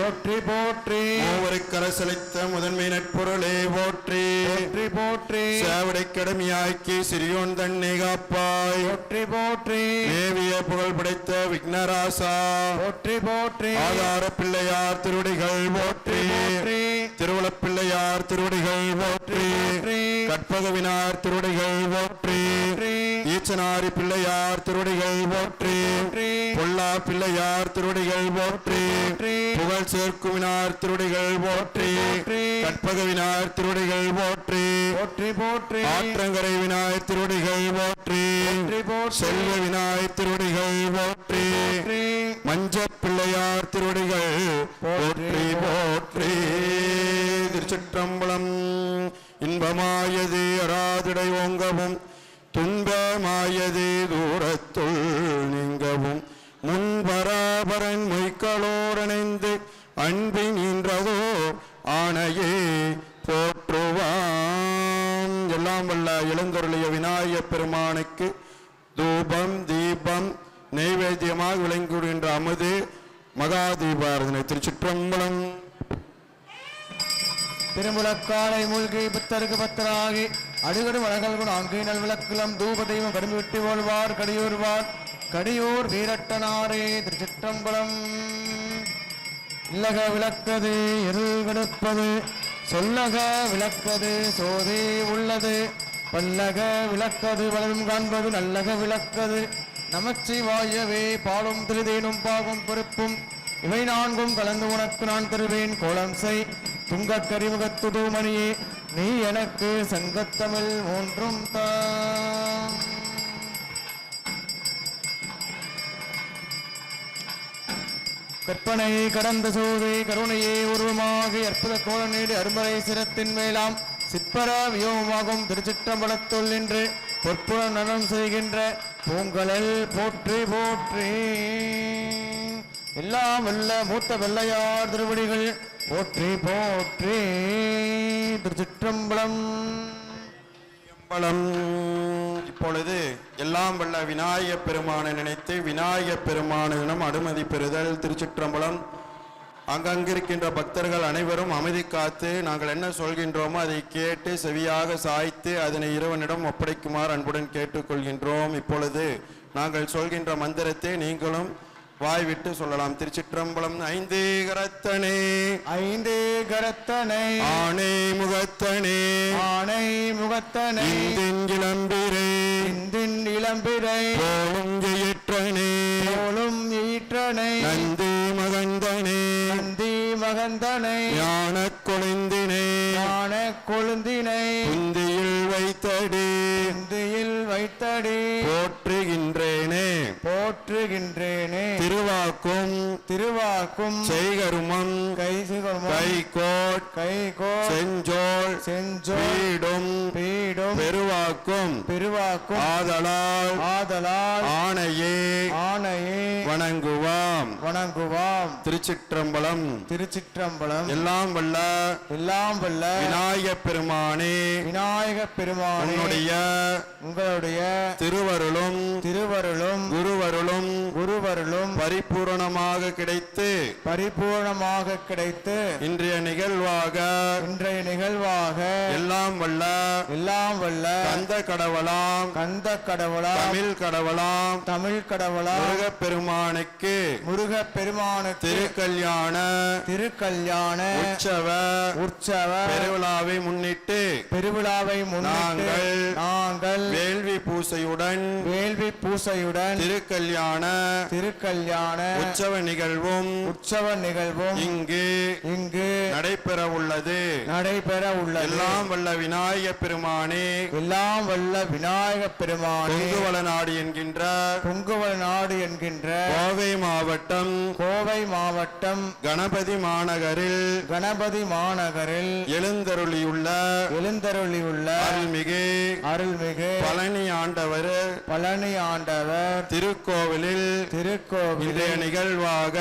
போற்றி போற்றி. மூவருக்கரசளித்த முதன்மை நட்பொருளே போற்றி போற்றி போற்றி. சேவடை கடமையாக்கி சிறியோன் தன்னை காப்பாய் போற்றி போற்றி. தேவிய புகழ் படைத்த விக்னராசா போற்றி போற்றி. ஆதார பிள்ளையார் திருவடிகள் போற்றி திருவளப்பிள்ளையார் திருவடிகள் போற்றி கற்பகவினார் திருவடிகள் போற்றி ஈச்சனாரி பிள்ளையார் திருவடிகள் போற்றி பொல்லா பிள்ளையார் திருவடிகள் போற்றி புகழ் சேர்க்குவினார் திருவடிகள் போற்றி கற்பகவினார் திருவடிகள் போற்றி போற்றி போற்றி. ஆற்றங்கரை விநாயகர் திருவடிகள் போற்றி செல்வ விநாயகர் திருவடிகள் போற்றி மஞ்ச பிள்ளையார் திருவடிகள் போற்றி போற்றி. திருச்சிற்றம்பலம். இன்பமாயது அராதிடை ஓங்கவும் துன்பமாயது தூரத்துள் நீங்கவும் முன்பராபரன் மொய்களோரணைந்து அன்பின் இன்றதோ ஆணையே போற்றுவான். எல்லாம் வல்ல இளந்தொருளிய விநாயகப் பெருமானுக்கு தூபம் தீபம் நைவேத்தியமாக விளங்குகின்ற அமுது மகா தீபாரதனை. திருச்சிற்றம்பலம். திருமுழக்காலை மூழ்கி புத்தருக்கு பத்தராகி அடிகடு வழங்கல் அங்கே நல் விளக்குலம் தூப தெய்வம் கடுமை விட்டு போல்வார் கடியூர்வார் கடியூர் வீரட்டனாரே. திருச்சிற்றம்பலம். இல்லக விளக்கது இருள் கெடுப்பது சொல்லக விளக்கது சோதே உள்ளது பல்லக விளக்கது வளரும் காண்பது நல்லக விளக்கது நமச்சிவாயவே. பாலும் திருதேனும் பாகும் பொறுப்பும் இவை நான்கும் கலந்து உனக்கு நான் தருவேன் கோலம் செய் துங்கக் கரிமுகத்துதூமணியே நீ எனக்கு சங்கத்தமிழ் மூன்றும் தான். கற்பனை கடந்த சோதை கருணையே உருவமாக அற்புத கோல நீடு அருமறை சிரத்தின் மேலாம் சிற்பர வியோகமாகும் திருச்சிற்றம்பலத்துள் நின்று பொற்புற நலம் செய்கின்ற பூங்கலல் போற்றி போற்றி. எல்லாம் வல்ல மூத்த வெள்ளையார் திருவடிகள் போற்றி போற்றி. திருச்சிற்றம்பலம். இப்பொழுது எல்லாம் வல்ல விநாயகப் பெருமானை நினைத்து விநாயகப் பெருமானிடம் அனுமதி பெறுதல். திருச்சிற்றம்பலம். அங்கங்கிருக்கின்ற பக்தர்கள் அனைவரும் அமைதி காத்து நாங்கள் என்ன சொல்கின்றோமோ அதை கேட்டு செவியாக சாய்த்து அதனை இறைவனிடம் ஒப்படைக்குமாறு அன்புடன் கேட்டுக்கொள்கின்றோம். இப்பொழுது நாங்கள் சொல்கின்ற மந்திரத்தை நீங்களும் வாய் விட்டு சொல்லலாம். திருச்சிற்றம்பலம். ஐந்து கரத்தனே ஐந்து கரத்தனை ஆணை முகத்தனே ஆணை முகத்தனை இளம்பிரை இந்தின் இளம்பிரை போலும் ஈற்றனே போலும் ஈற்றனை நந்தி மகந்தனே நந்தி மகந்தனை ஞான கொழுந்தினை ஞான கொழுந்தினை குந்தியில் வைத்தடி குந்தியில் வைத்தடி போற்றுகின்றேனே போற்றுகின்றேனே. திருவாக்கும் திருவாக்கும் செய்கருமம் கைகோட் கைகோட் செஞ்சோல் செஞ்சோல் பீடும் பீடும் பெருவாக்கும் பெருவாக்கும் ஆதலால் ஆதலால் ஆணையே ஆணையே வணங்குவாம் வணங்குவாம். திருச்சிற்றம்பலம். திருச்சிற்றம்பலம். எல்லாம் வல்ல விநாயகப் பெருமானே விநாயகப் பெருமானே உங்களுடைய திருவருளும் குருவருளும் பரிபூரணமாக கிடைத்து இன்றைய நிகழ்வாக எல்லாம் வல்ல கந்த கடவுளாம் தமிழ் கடவுளாம் முருகப் பெருமானுக்கு திருக்கல்யாண உற்சவ பெருவிழாவை முன்னிட்டு நாங்கள் வேள்வி பூசையுடன் திருக்கல்யாண உற்சவ நிகழ்வும் இங்கு நடைபெற உள்ளது. எல்லாம் வல்ல விநாயகப் பெருமானே கொங்குவள நாடு என்கின்ற கோவை மாவட்டம் கணபதி மாநகரில் எழுந்தருளியுள்ள அருள்மிகு பழனி ஆண்டவர் திருக்கோவிலில் இன்றைய நிகழ்வாக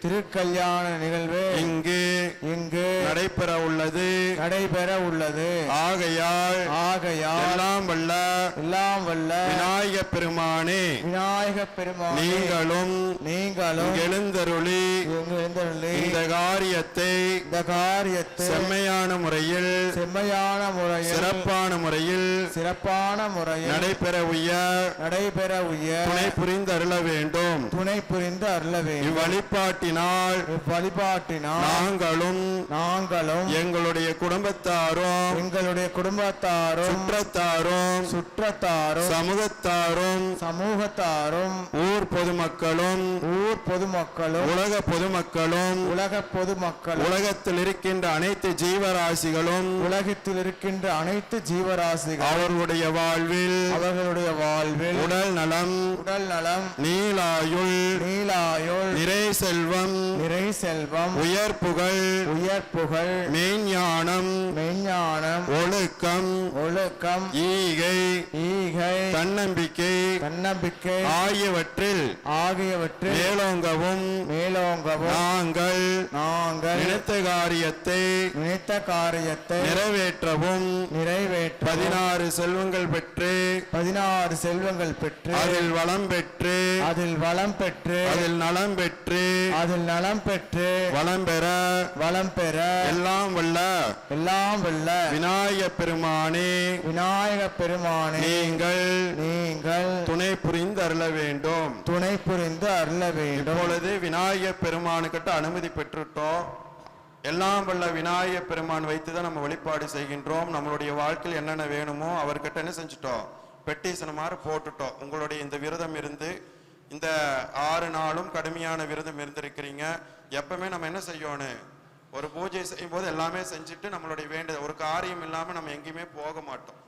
திருக்கல்யாண நிகழ்வு இங்கு நடைபெற உள்ளது ஆகையால் எல்லாம் வல்ல விநாயகப் பெருமானே நீங்களும் எழுந்தருளி இந்த காரியத்தை செம்மையான முறையில் சிறப்பான முறையில் நடைபெற உய்ய துணை புரிந்து அருள வேண்டும் இவ்வழிபாட்டினால் நாங்களும் எங்களுடைய குடும்பத்தாரும் சுற்றத்தாரும் சமூகத்தாரும் ஊர் பொதுமக்களும் உலக பொதுமக்களும் உலகத்தில் இருக்கின்ற அனைத்து ஜீவராசிகளும் அவர்களுடைய வாழ்வில் உடல் நலம் நீலாயுள் நிறை செல்வம் உயர் புகழ் மெய்ஞானம் ஒழுக்கம் ஈகை தன்னம்பிக்கை ஆகியவற்றில் மேலோங்கவும் நாங்கள் நினைத்த காரியத்தை நிறைவேற்றவும் 16 செல்வங்கள் பெற்று அதில் வளம் பெற்று அதில் நலம் பெற்று வளம் பெற எல்லாம் வல்ல விநாயகப் பெருமானே நீங்கள் துணை புரிந்து அருள வேண்டும் இப்பொழுது விநாயகப் பெருமானுக்கிட்ட அனுமதி பெற்றுட்டோம். எல்லாம் வல்ல விநாயகப் பெருமான் வைத்துதான் நம்ம வழிபாடு செய்கின்றோம். நம்மளுடைய வாழ்க்கையில் என்னென்ன வேணுமோ அவர்கிட்ட என்ன செஞ்சுட்டோம், பெட்டிஷன் மாதிரி போட்டுட்டோம். உங்களுடைய இந்த விரதம் இருந்து இந்த 6 நாளும் கடுமையான விரதம் இருந்திருக்கிறீங்க. எப்பவுமே நம்ம என்ன செய்யணும், ஒரு பூஜை செய்யும் போது எல்லாமே செஞ்சுட்டு நம்மளுடைய வேண்டியது ஒரு காரியம் இல்லாம நம்ம எங்கேயுமே போக மாட்டோம்.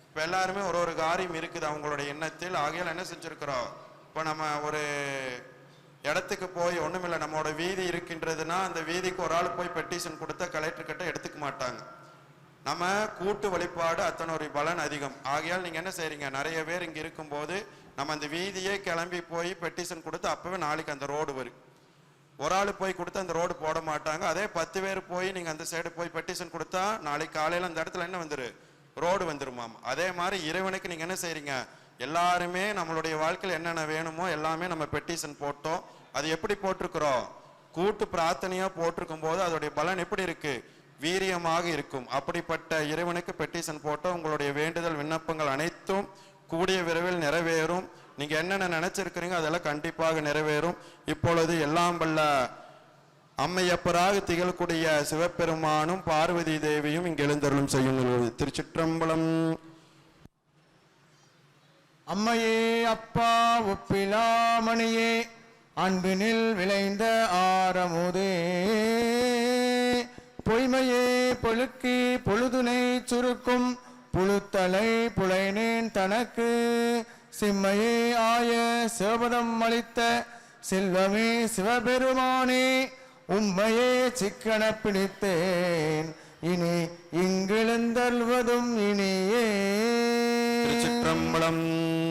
இப்ப எல்லாருமே ஒரு காரியம் இருக்குது அவங்களுடைய எண்ணத்தில். ஆகையால் என்ன செஞ்சிருக்கிறோம், இப்போ நம்ம ஒரு இடத்துக்கு போய் ஒண்ணுமில்லை, நம்மளோட வீதி இருக்கின்றதுன்னா அந்த வீதிக்கு ஒரு ஆள் போய் பெட்டிஷன் கொடுத்தா கலெக்டர் கிட்ட எடுத்துக்க மாட்டாங்க. நம்ம கூட்டு வழிபாடு அத்தனை ஒரு பலன் அதிகம். ஆகையால் நீங்க என்ன செய்றீங்க, நிறைய பேர் இங்க இருக்கும்போது நம்ம அந்த வீதியே கிளம்பி போய் பெட்டிஷன் கொடுத்து அப்பவே நாளைக்கு அந்த ரோடு வரும். ஒரு ஆள் போய் கொடுத்து அந்த ரோடு போட மாட்டாங்க. அதே 10 பேர் போய் நீங்க அந்த சைடு போய் பெட்டிஷன் கொடுத்தா நாளைக்கு காலையில அந்த இடத்துல என்ன வந்துரு, ரோடு வந்துருமாம். அதே மாதிரி இறைவனுக்கு நீங்க என்ன செய்றீங்க, எல்லாருமே நம்மளுடைய வாழ்க்கையில் என்னென்ன வேணுமோ எல்லாமே நம்ம பெட்டிஷன் போட்டோம். அது எப்படி போட்டிருக்கிறோம், கூட்டு பிரார்த்தனையா போட்டிருக்கும் போது அதோடைய பலன் எப்படி இருக்கு, வீரியமாக இருக்கும். அப்படிப்பட்ட இறைவனுக்கு பெட்டிஷன் போட்டோம். உங்களுடைய வேண்டுதல் விண்ணப்பங்கள் அனைத்தும் கூடிய விரைவில் நிறைவேறும். நீங்க என்னென்ன நினைச்சிருக்கிறீங்க அதெல்லாம் கண்டிப்பாக நிறைவேறும். இப்பொழுது எல்லாம் வல்ல அம்மையப்பராக திகழக்கூடிய சிவபெருமானும் பார்வதி தேவியும் இங்கு எழுந்தருளும் செய்யும். திருச்சிற்றம்பலம். அம்மையே அப்பா ஒப்பிலாமணியே அன்பினில் விளைந்த ஆரமுதே பொய்மையே பொழுக்கி பொழுதுனை சுருக்கும் புழுத்தலை புலைனேன் தனக்கு சிம்மையே ஆய சிவபதம் அளித்த செல்வமே சிவபெருமானே உம்மையே சிக்கன பிடித்தேன் இனி இங்கிழந்தல்வதும் இனியே. திருச்சிற்றம்பலம்.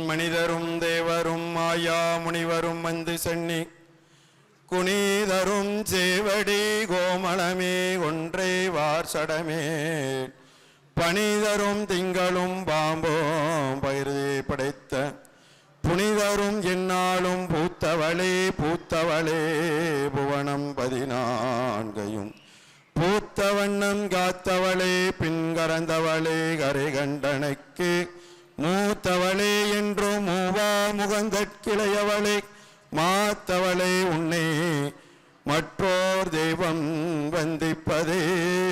மனிதரும் தேவரும் மாயா முனிவரும் வந்து சென்னி குனிதரும் சேவடி கோமளமே ஒன்றை வார்சடமே பனிதரும் திங்களும் பாம்போம் பயிரே படைத்த புனிதரும் என்னாலும் பூத்தவளே புவனம் 14 பூத்த வண்ணம் காத்தவளே பின்கரந்தவளே கரை கண்டனைக்கு மூத்தவளே என்றும் மூவா முகங்கட்கிளையவளே மாத்தவளே உன்னை மற்றோர் தெய்வம் வந்திப்பதே.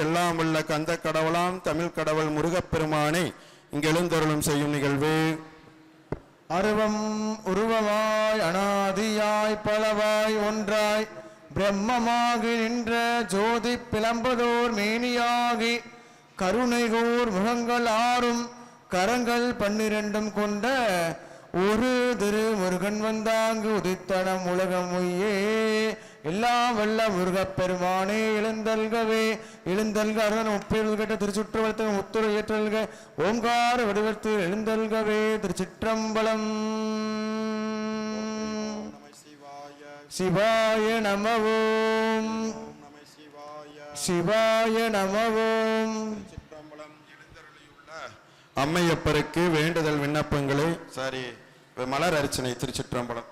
எல்லாம் உள்ள கந்த கடவுளாம் தமிழ் கடவுள் முருகப்பெருமானை இங்கு எழுந்தருளும் செய்யும் நிகழ்வு. அருவம் உருவமாய் அனாதியாய் பலவாய் ஒன்றாய் பிரம்மமாகி நின்ற ஜோதி பிளம்பதோர் மேனியாகி கருணைகோர் முகங்கள் 6 கரங்கள் 12 கொண்ட ஒரு திரு முருகன் வந்தாங்கு உதித்தனம் உலகம் உய்யே எல்லாம் வல்ல முருகப் பெருமானே எழுந்தல்கவே எழுந்தல்க அருணன் முப்பெருள் கேட்ட திருச்சுற்றவளத்தின் முத்துரை ஏற்றல்க ஓங்கார வடிவத்தில் எழுந்தல்கவே திருச்சிற்றம்பலம். சிவாய நமவோம் சிவாய நமவோம். அம்மையப்பருக்கு வேண்டுதல் விண்ணப்பங்களை மலர் அர்ச்சனை. திருச்சிற்றம்பலம்.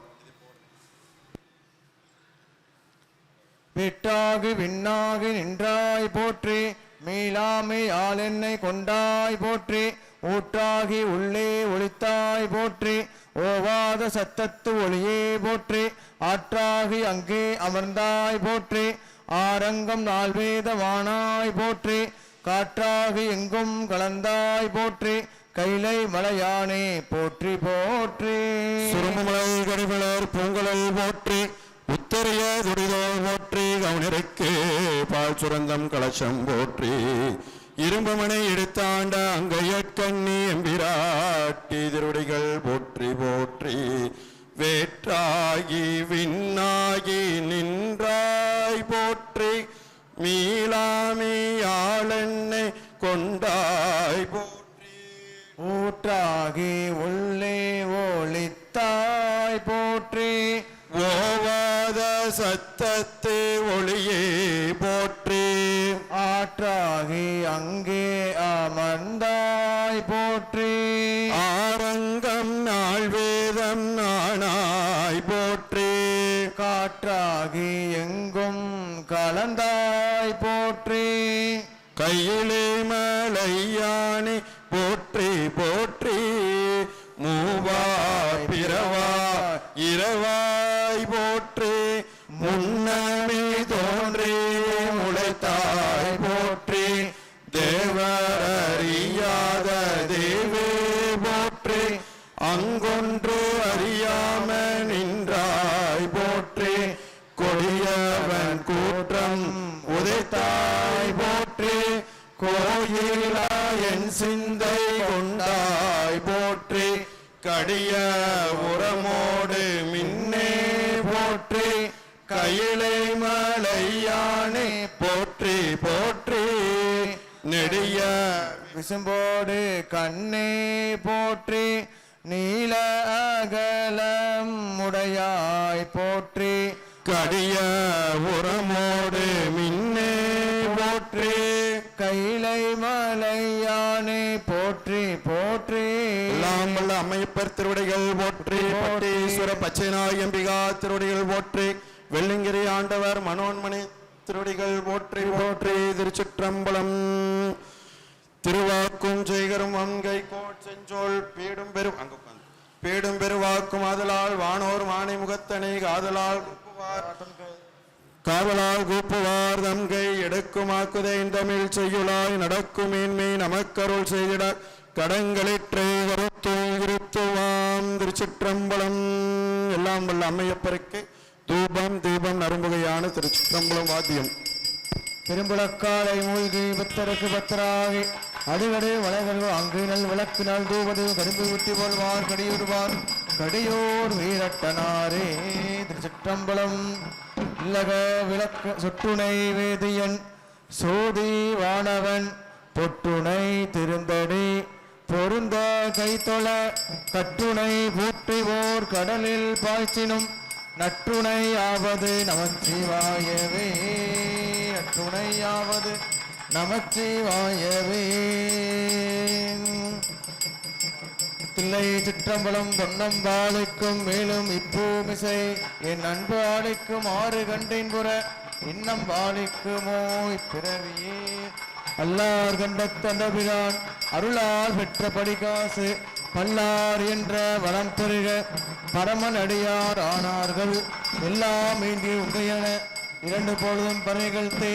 விட்டாகி விண்ணாகி நின்றாய் போற்றி, மீளாமை ஆள் என்னை கொண்டாய் போற்றி, ஊற்றாகி உள்ளே ஒளித்தாய் போற்றி, ஓவாத சத்தத்து ஒளியே போற்றி, ஆற்றாகி அங்கே அமர்ந்தாய் போற்றி, ஆரங்கம் நால்வேதமானாய் போற்றி, காற்றாகி எங்கும் கலந்தாய் போற்றி, கைலை மலையானே போற்றி போற்றி. சுருமலை கடிவளர் பூங்கலல் போற்றி, உத்தரிய துடிதோல் போற்றி, கவுனிற்கு பால் சுரந்தம் கலசம் போற்றி, இரும்பமனை எடுத்தாண்ட அங்கையற்கண்ணி எம்பிராட்டி திருவடிகள் போற்றி போற்றி. வேற்றாகி விண்ணாகி நின்றாய் போற்றி, மீளாமி ஆளெண்ணை கொண்டாய் போற்றி, ஊற்றாகி உள்ளே ஒளித்தாய் போற்றி, ஓவாத சத்தத்து ஒளியே போற்றி, ஆற்றாகி அங்கே அமர்ந்தாய் போற்றி, ஆரங்கம் நால்வேதம் நானாய் போற்றி, காற்றாகி எங்கும் கலந்தாய் போற்றி, கையிலே மலையானி போற்றி போற்றி, மூவாய் பிறவா இரவாய் போற்றி, முன்னமே தோன்றி முளைத்தாய் போற்றி, தேவரறியாத தேவே போற்றி, அங்கொன்று அறியாம நின்றாய் போற்றி, கொடியவன் கூற்றம் உதைத்தாய் போற்றி, கோயிலா என் சிந்தை கொண்டாய் போற்றி, கடிய உரமோடு மின்னே போற்றி, கையிலை மலையானே போற்றி போற்றி, நெடிய விசும்போடு கண்ணே போற்றி, நீல அகலம் உடையாய் போற்றி, கடிய உரமோடு மின்னே போற்றி, கைலை மலையானே போற்றி போற்றி. எல்லாம் வல்ல அம்மையப்பர் திருவடிகள் போற்றி, பட்டீஸ்வர பச்சைநாய் அம்பிகா திருவடிகள் போற்றி, வெள்ளிங்கிரி ஆண்டவர் மனோன்மணி திருவடிகள் போற்றி போற்றி. திருச்சிற்றம்பலம். திருவாக்கும் செய்கரும் வங்கை கோட் செஞ்சோல் பீடும் பெரு பீடும் பெருவாக்கும் ஆதலால் வானோர் மானை முகத்தனை காதலால் காவலால் கூப்புவார் தம்கை எடுக்குமாக்குதை தமிழ் செய்யுளாய் நடக்கும் மேன்மை நமக்கருள் செய்திட கடங்களிற்றை வருத்துவாம். திருச்சிற்றம்பலம். எல்லாம் வல்ல அம்மையப்பருக்கு தூபம் தீபம் நறும்புகையான திருச்சிற்றம்பலம் வாத்தியம். பெரும்புலக்காலை மூழ்கி பத்தருக்கு பத்தராகி அடிவடை வளைகள் அங்கு நல் விளக்கினால் தூவது கரும்பு ஊட்டி போல்வார் கடியுறுவார் கடியோர் வீரட்டனாரே. திருச்சிற்றம்பலம். இல்லக விளக்கு சொட்டுணை வேதியன் சோதி வானவன் பொட்டுணை திருந்தடி பொருந்த கைத்தொழ கட்டுணை பூற்றிவோர் கடலில் பாய்ச்சினும் நற்றுணையாவது நமச்சிவாயவே. நற்றுணையாவது நமச்சிவாயவே. தில்லை சிற்றம்பலம் பொன்னம்பாளைக்கும் மேலும் இப்பூமிசை என் அன்பு ஆளைக்கும் ஆறு கண்டேன் புற இன்னம் பாலிக்குமோ இப்பிறவியே. அல்லார் கண்ட தந்தபிரான் அருளால் பெற்ற படிகாசு பல்லார் என்ற வரம் பெருக பரமன் அடியார் ஆனார்கள் எல்லாம் இன்றி உங்கையன இரண்டு பொழுதும் பறைகள்த்தே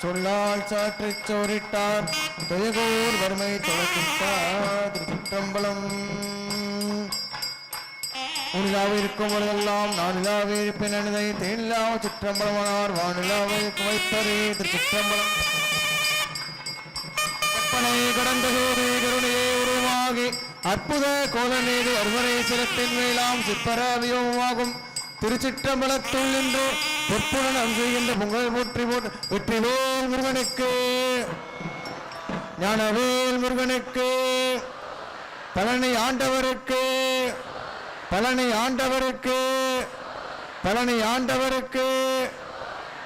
சொல்லால் சாற்றி சோரிட்டார் தொயகூர் வறுமை தொலைக்கிட்டார். திருச்சிற்றம்பலம். உனிலாவே இருக்கும் பொழுதெல்லாம் நானிலாவே இருப்பேன் அனுதை தேனிலா சிற்றம்பலமானார் வானிலாவே வைப்பரே. திருச்சிற்றம்பலம். கற்பனை கடந்த சோதி கருணையே உருவாகி அற்புத கோலநீதி அருவரை சிரத்தின் மேலாம் சிப்பரவியோமாகும் திருச்சிற்றம்பலத்துள் நின்று பொற்புடன் செய்கின்ற பொங்கல் போற்றி போட்டு வெற்றிவேல் முருகனுக்கு ஞானவேல் முருகனுக்கு பழனி ஆண்டவருக்கு பழனி ஆண்டவருக்கு பழனி ஆண்டவருக்கு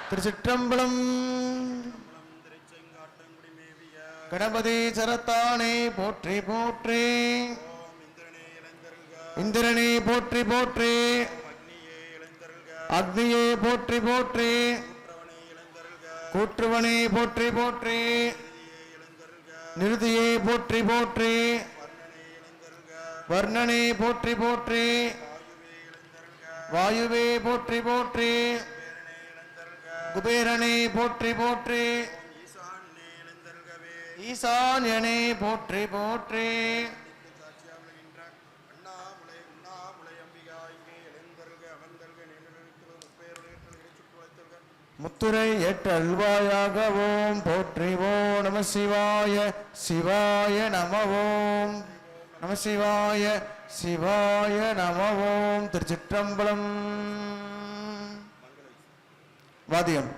திருச்சிற்றம்பலம். கணபதி சரத்தானே போற்றி போற்றி இந்திரனே போற்றி போற்றி அக்னியே போற்றி போற்றி கூற்றுவனே போற்றி போற்றி நிருதியே போற்றி போற்றி வர்ணனே போற்றி போற்றி வாயுவே போற்றி போற்றி குபேரனே போற்றி போற்றி ஈசான்யனே போற்றி போற்றி முத்துரை ஏற்ற அல்வாயாகவும் போற்றிவோம். நம சிவாய சிவாய நமவோம் நம சிவாய சிவாய நமவோம். திருச்சிற்றம்பலம். வாத்தியம்.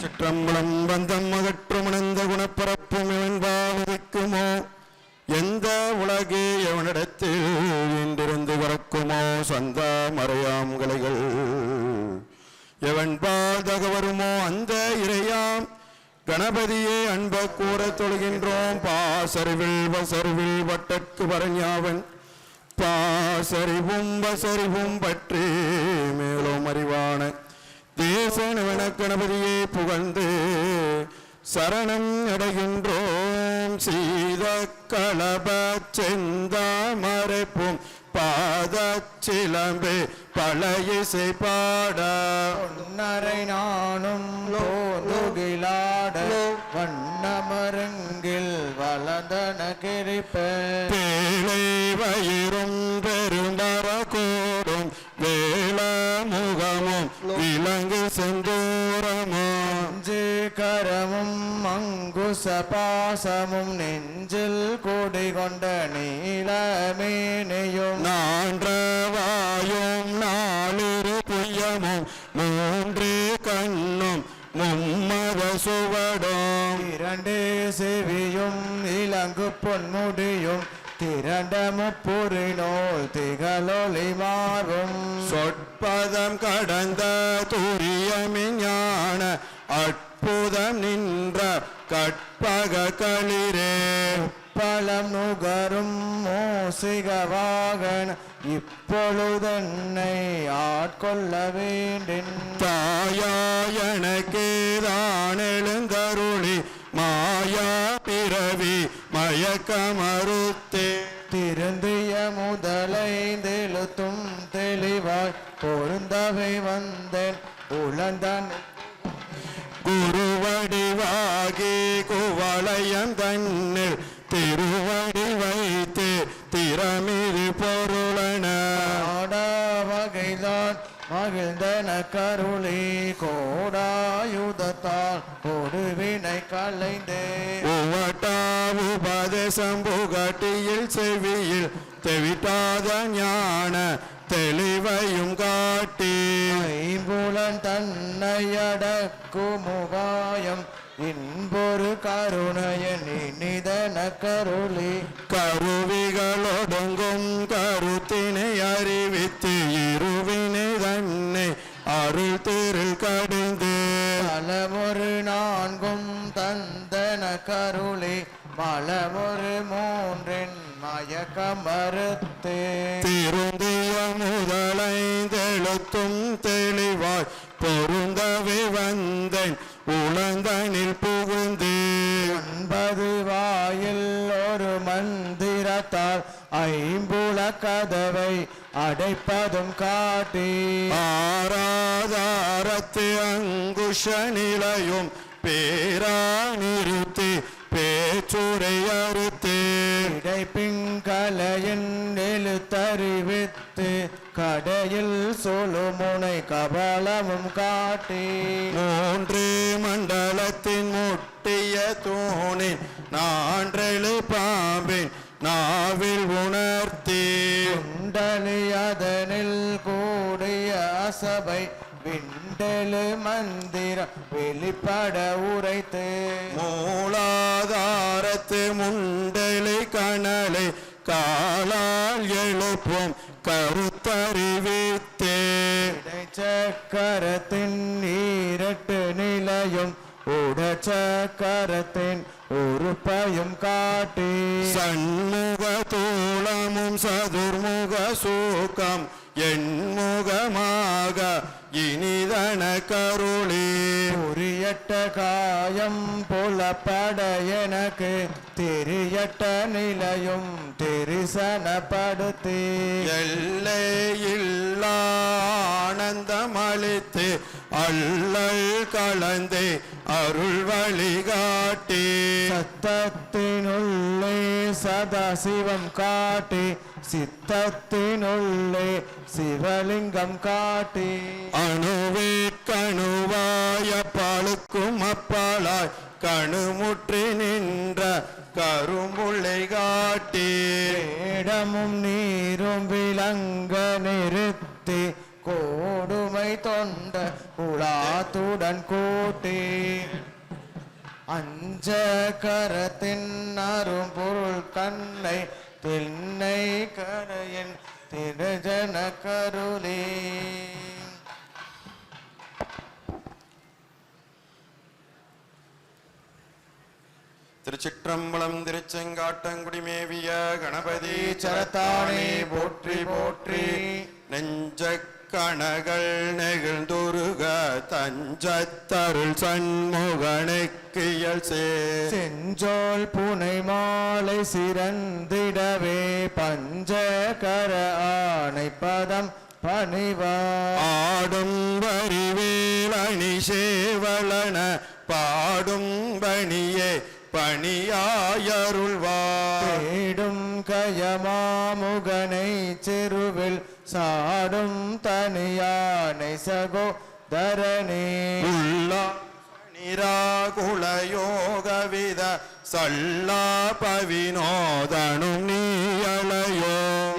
சிற்றம்பலம் பந்தம் அகற்றும் அனந்த குணப்பரப்பும் எவன்பாவதிக்குமோ எந்த உலகே எவனிடத்தில் இன்றிருந்து பிறக்குமோ சந்த மறையாம் கலைகள் எவன் பாதக வருமோ அந்த இறையாம் கணபதியே அன்ப கூற தொழுகின்றோம். பாசறிவில் வசறிவில் வட்டற்கு பரஞாவன் பாசறிவும் வசறிவும் பற்றி மேல் அறிவான தேசனவன கணபதியை புகழ்ந்து சரணம் அடைகின்றோம். சீத களப செந்தாமரைப்பும் பாதச்சிலம்பு பழையிசை பாட பொன்னரை நானும் போதுகிலாட வண்ணமருங்கில் வளர்ந்தன கிரிப்ப பேழை வயிறும் பெருந்தர கோடும் வேள முகமும் விலங்கு செந்தூரமும் அஞ்சு கரமும் அங்குச பாசமும் நெஞ்சில் கூடி கொண்ட நீலமேனையும் நான்றவாயும் நாளிரு புயமும் மூன்று கண்ணும் மும்மத சுவடும் இரண்டு செவியும் இலங்கு பொன்முடியும் திரண்ட முப்புரினோல் திகழொளி மாறும் சொற்பதம் கடந்த துரியமிஞான அற்புதம் நின்ற கற்பக களிரே பலம் நுகரும் மோசிக வாகன இப்பொழுதென்னை ஆட்கொள்ள வேண்டின் தாயாயனக்கேதான் எழுந்தருளி மாயா பிறவி மயக்கமறுத்தே திருந்திய முதலைந்தெழுத்தும் தெளிவாய் பொருந்தவை வந்தேன் உழந்தன் குருவடிவாகி குவளையம் தன்னில் திருவடி வைத்து திறமிது பொருளன வகைதான் மகிழ்ந்தன கருளி கோடாயுதத்தால் கொடுவினை கலைந்தே உவட்டாவுபதேசம் புகட்டியில் செவியில் தெவிட்டாத ஞான தெளிவையும் காட்டி ஐம்புலன் தன்னையடக்கும் உபாயம் இன்பொரு கருணையன் இனிதன கருளி கருவிகளொடுங்கும் கருத்தினை அறிவித்து இருவினை தன்னை அருள் திரு கடிந்து பலமொரு நான்கும் தந்தன கருளி பலமொரு மூன்றின் மயக்கம் மறுத்தே திருந்திய முதலைந்தெழுத்தும் தெளிவாய் பொருந்தவே வந்தேன் உளந்தனில் புகுந்து 9 வாயில் ஒரு மந்திரத்தால் ஐம்புல கதவை அடைப்பதும் காட்டி ஆராதாரத்து அங்குஷ நிலையும் பேரா நிறுத்தி பேச்சுரை அறுத்து இடைப்பிங்கலையின் எழுத்தறிவித்து கடையில் சொலுமுனை கபலமும் காட்டி மூன்று மண்டலத்தின் முட்டிய தூணின் நான்றெழு பாம்பின் நாவில் உணர்த்தி குண்டலி அதனில் கூடிய அசபை விண்டலு மந்திரம் வெளிப்பட உரைத்து மூலாதாரத்து முண்டலை கணலை காலால் எழுப்பும் கருத்தறிவித்தே சக்கரத்தின் ஈரட்டு நிலையும் உடச்சக்கரத்தின் உறுப்பையும் காட்டி சண்முக தூளமும் சதுர்முக சூக்கம் எண்முகமாக இனிதன கருளி உரியட்ட காயம் புலப்பட எனக்கு தெரியட்ட நிலையும் தெரிசனப்படுத்தி எல்லையில்லா ஆனந்தம் அளித்து அல்லல் கலந்தே அருள் வழிகாட்டி சத்தத்தினுள்ளே சதாசிவம் காட்டி சித்தத்தினுள்ளே சிவலிங்கம் காட்டி அணுவே கணுவாய பழுக்கும் அப்பாலாய் கணுமுற்றி நின்ற கரும்புள்ளை காட்டி இடமும் நீரும் விளங்க நிறுத்தி கோடுமை தொண்ட குழாத்துடன் கூட்டி அஞ்ச கரத்தின் அரும்பொருள் கண்ணை திண்ணை கரையின் திருஜன கருளே திருச்சிற்றம்பலம் திருச்செங்காட்டங்குடி மேவிய கணபதி சரத்தானே போற்றி போற்றி நெஞ்ச கணகள் நெகிழ்ந்துருக தஞ்சத்தருள் சண்முகனுக்கியல் செஞ்சோல் புனை மாலை சிறந்திடவே பஞ்சகர ஆணை பதம் பணிவார் ஆடும் வரிவேல் அணி சேவலன பாடும் பணியே பணியாயருள்வார் தேடும் கயமாமுகனை செருவில் சாடும் தனியானை சகோதரனே நிராகுல யோகவித சல்லாபவினோதனும் நீயலையோ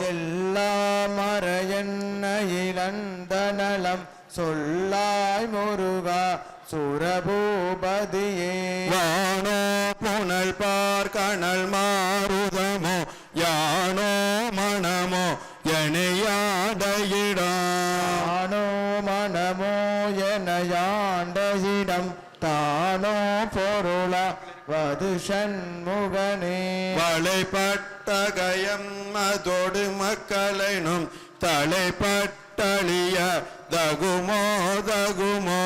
எல்லா மறையன்ன இளந்தனலம் சொல்லாய் முருகா சுரபூபதியே வானோ புனல் பார்கணல் மாருதமோ யானோ மணமோ எனையாடையிடம் தானோ மனமோ எனையாண்ட இடம் தானோ பொருளா வது சண்முகனே வளைப்பட்டகயம் அதோடு மக்களினும் தலைப்பட்டழிய தகுமோ தகுமோ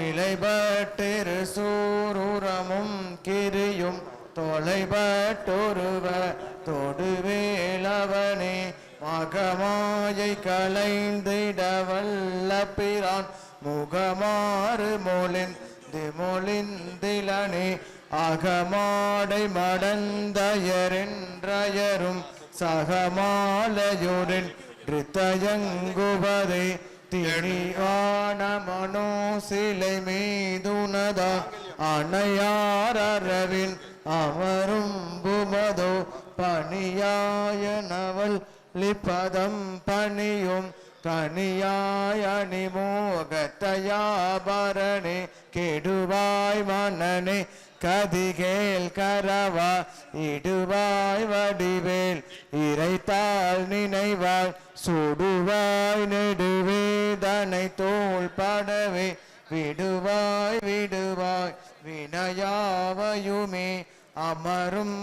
இலைபட்டிரு சூரமும் கிரியும் தொலைபட்டொருவ தொடுவேலவனே மகமாயை கலைந்திடவல்ல பிரான் முகமாறு மொழிந்திலனே அகமாடை மடந்தயரென்றயரும் சகமாலையுடன் ரித்தயங்குவதே திணிவான மனோ சிலை மீதுனதா அணையாரவின் அமரும் புமதோ பணியாயனவள் லிப்பதம் பணியும் கனியாய் அணிமோகத்தையாபரணே கெடுவாய் மனனே கதிகேல் கரவா இடுவாய் வடிவேல் இறைத்தாள் நினைவாய் சுடுவாய் நெடுவேதனை தோள் படவே விடுவாய் விடுவாய் வினயாவையுமே அமரும்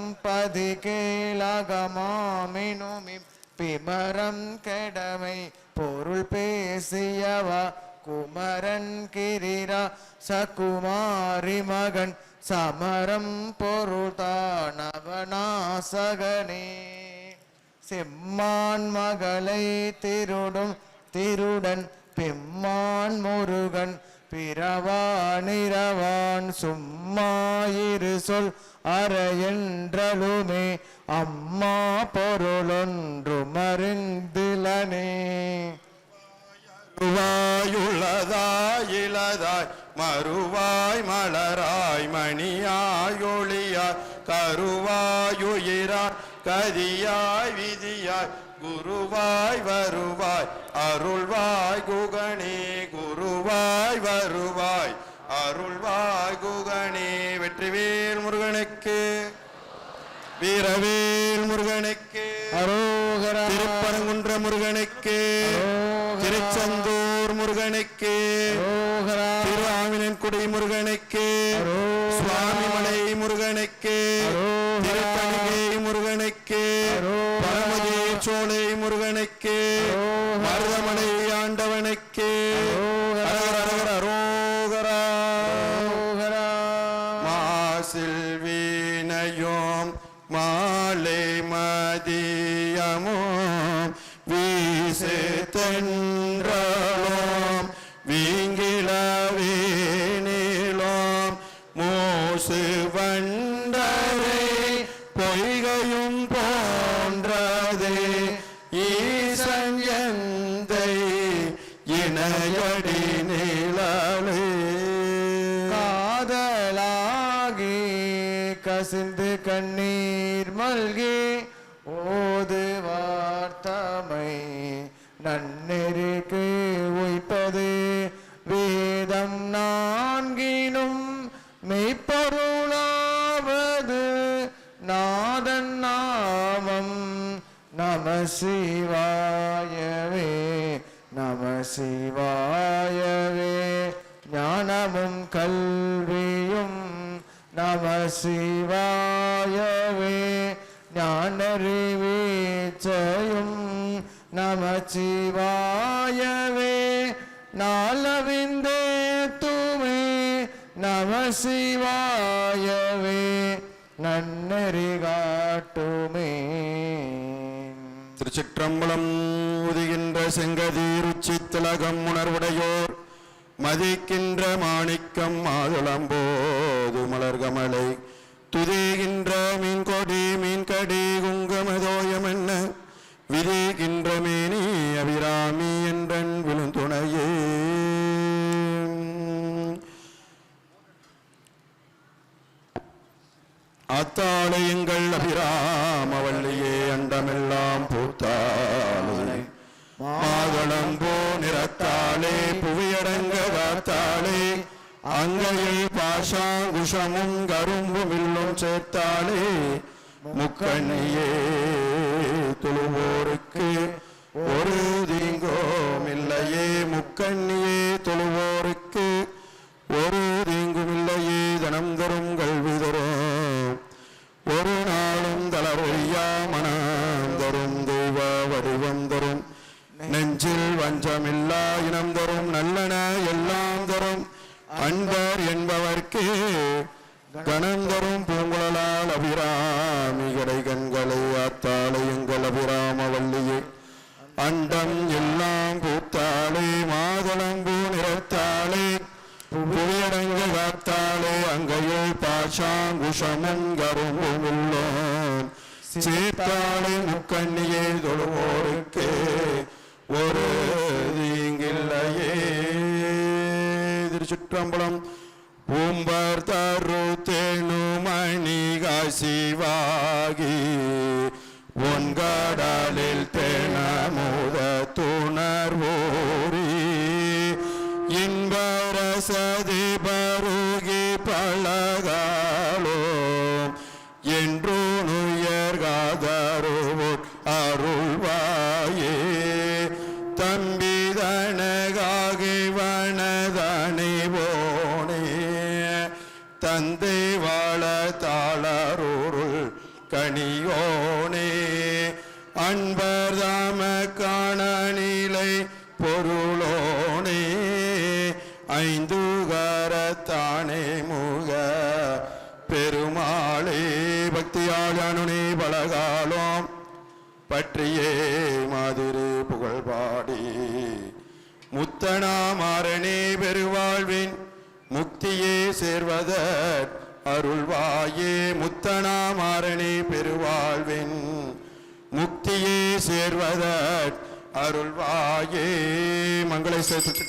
பதிகேலகமாமினுமி பிமரம் கெடமை பொருள் பேசியவா குமரன் கிரிரா சகுமாரி மகன் சமரம் பொருள்தானவனாசகனே செம்மான் மகளை திருடன் பெம்மான் முருகன் பிறவானிரவான் சும்மாயிரு சொல் அறையென்றலுமே அம்மா பொருளொன்று மறிந்திலனே மறுவாயுள்ளதாய் இளதாய் மறுவாய் மலராய் மணியாய் ஒளியாய் கருவாயுயிராய் கதியாய் விதியாய் குருவாய் வருவாய் அருள்வாய் குகனே குருவாய் வருவாய் அருள்வாய் குகனே வெற்றிவேல் முருகனுக்கு வீரவேல் முருகனுக்கு அரோகரா திருப்பரங்குன்ற முருகனுக்கு திருச்செந்தூர் முருகனுக்கு அரோகரா திருஆவினன்குடி முருகனுக்கு சுவாமிமலை முருகனுக்கு திருத்தணிகை முருகனுக்கு பரமதேர் சோலை முருகனுக்கு மருதமலை ஆண்டவனுக்கு அரோகரா மாசில் வீணையோம் மாலை மதியமோ வீசு தென்றலோம் வீங்கிலவேனிலோம் மூசு வண்டரை பொய்கையும் போன்றதே ஈசன் எந்தை இணையடி நிழலே காதலாகி கசிந்து கண்ணீர் மல்கி ஓது வார்த்தமை நன்னெறிக்கு உய்ப்பது வேதம் நான்கினும் மெய்ப்பொருளாவது நாதன் நாமம் நம சிவாயவே நம சிவாயவே ஞானமும் கல்வியும் நம சிவாயவே ஞானறிவீச்சையும் நம சிவாயவே நாளவிந்தே தூமே நம சிவாயவே நன்னெறி காட்டுமே. திருச்சிற்றம்பலம். உதிகின்ற செங்கதீர் உச்சி திலகம் உணர்வுடையோர் மதிக்கின்ற மாணிக்கம் மாதுளம்போது மலர்கமலை துதிகின்ற மீன்கொடி மீன்கடி குங்கமதோயம் என்ன விதிகின்ற மேனி அபிராமி என்றன் விழுந்துணையே. ஆத்தாளை எங்கள் அபிராமவல்லியே அண்டமெல்லாம் பூத்தாளே மாதளம்போ நிறத்தாளே புவியடங்க காத்தாளே அங்கையில் பாஷாங்குஷமும் கரும்பும் வில்லும் சேர்த்தாளே முக்கண்ணியே தொழுவோருக்கு ஒரு தீங்கோம் இல்லையே முக்கண்ணியே தொழுவோருக்கு ஒரு தீங்கும் இல்லையே தனம் தரும் கல்வி தரும் ஒரு நாளும் தளர்வையா மனம் தரும் தெய்வ வடிவம் தரும் நெஞ்சில் வஞ்சமில்லா இனம் தரும் நல்லன எல்லாம் தரும் அன்பர் என்பவர்க்கு கணம் தரும் பூங்குழலால் அபிராமி கடை கண்களை ஆத்தாளை எங்கள் அபிராமவல்லியே அண்டம் எல்லாம் பூத்தாளே மாதளம்பூ நிறத்தாளே புவியடங்க காத்தாளே அங்கையில் பாஷாங்குஷமும் கரும்பும் உள்ளோம் சீர்த்தாளை முக்கண்ணியே தொழுவோருக்கு ஒரு தீங்கில்லையே. திருச்சிற்றம்பலம். பூம்பர் தரு தேனுமணி காசிவாகி பொன்கடலில் தேனமுத துணர்வோரி இன்பரசதி பருகி பழகாலோ என்று நுயர்காதருவோர் அருள்வாயே தம்பிதனகாகி வனதனை போனே தந்தை வாழ தாளருள் கனியோனே அன்பர் தாம காணநிலை பொருளோனே ஐந்துகரத்தானே முக பெருமாளே பக்தியாளனுனே பலகாலம் பற்றியே மாதிரி புகழ்பாடி முத்தனாமாறனே பெருவாழ்வின் முக்தியே சேர்வத அருள்வாயே முத்தனாமாறனே பெருவாழ்வின் முக்தியே சேர்வத அருள்வாயே. மங்களை சேர்த்து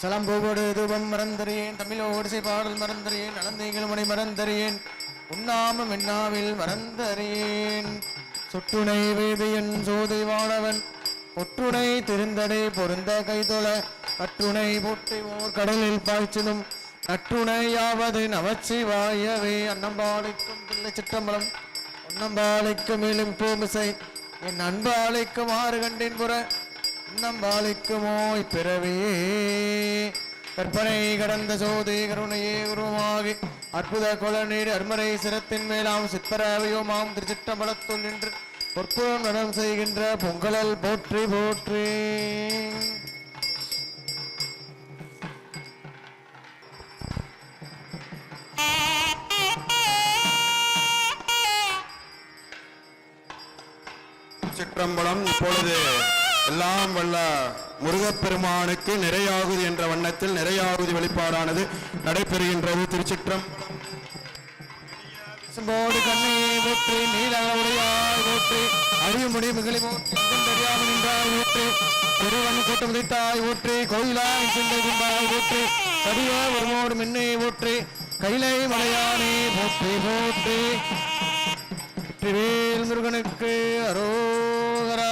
சலம்பூவோடு தூபம் மறந்தறியேன் தமிழோடு பாடல் மறந்தறியேன் நலந்தைகள் முனை மறந்தறியேன் உண்ணாமம் எண்ணாவில் மறந்தறியேன் சொட்டுணை வேதியன் சோதை வாழவன் ஒற்றுணை திருந்தடை பொருந்த கைதொழ கற்றுணை போற்றி ஓர் கடலில் பாய்ச்சினும் நற்றுணையாவது நமச்சிவாயவே அன்னம்பாளைக்கும் தில்லை சிற்றம்பலம் ஒன்னம்பாளைக்கும் மேலும் பூமிசை என் அன்பாளைக்கும் ஆறு கண்டின் புற நம்பாளிக்குமோ இப்பிறவியே கற்பனை கடந்த சோதி கருணையே உருவமாகி அற்புத கொளநீர் அருமறை சிரத்தின் மேலாம் சிற்பரவியோமாம் திருச்சிற்றம்பலத்துள் நின்று பொற்புறம் நடம் செய்கின்ற பொங்கலல் போற்றி போற்றி. சிற்றம்பலம். இப்பொழுது எல்லாம் வல்ல முருகப்பெருமானுக்கு நிறையாகுதி என்ற வண்ணத்தில் நிறையாகுதி வெளிப்பாடானது நடைபெறுகின்றது. திருச்சிற்றம்பலம். கண்ணையை போற்றி நீல உடையாய் போற்றி அறிவுமுடி மிகழி போற்றி கொல்லாமல் நின்றாய் ஊற்று ஒருவன் கூட்டம் உதைத்தாய் ஊற்று கோயிலாய் சிந்தை கொண்டாய் ஊற்று கடிய ஒருமோடு மின்னை ஊற்று கைலை மலையானே போற்றி போற்றி வேல் முருகனுக்கு அரோகரா.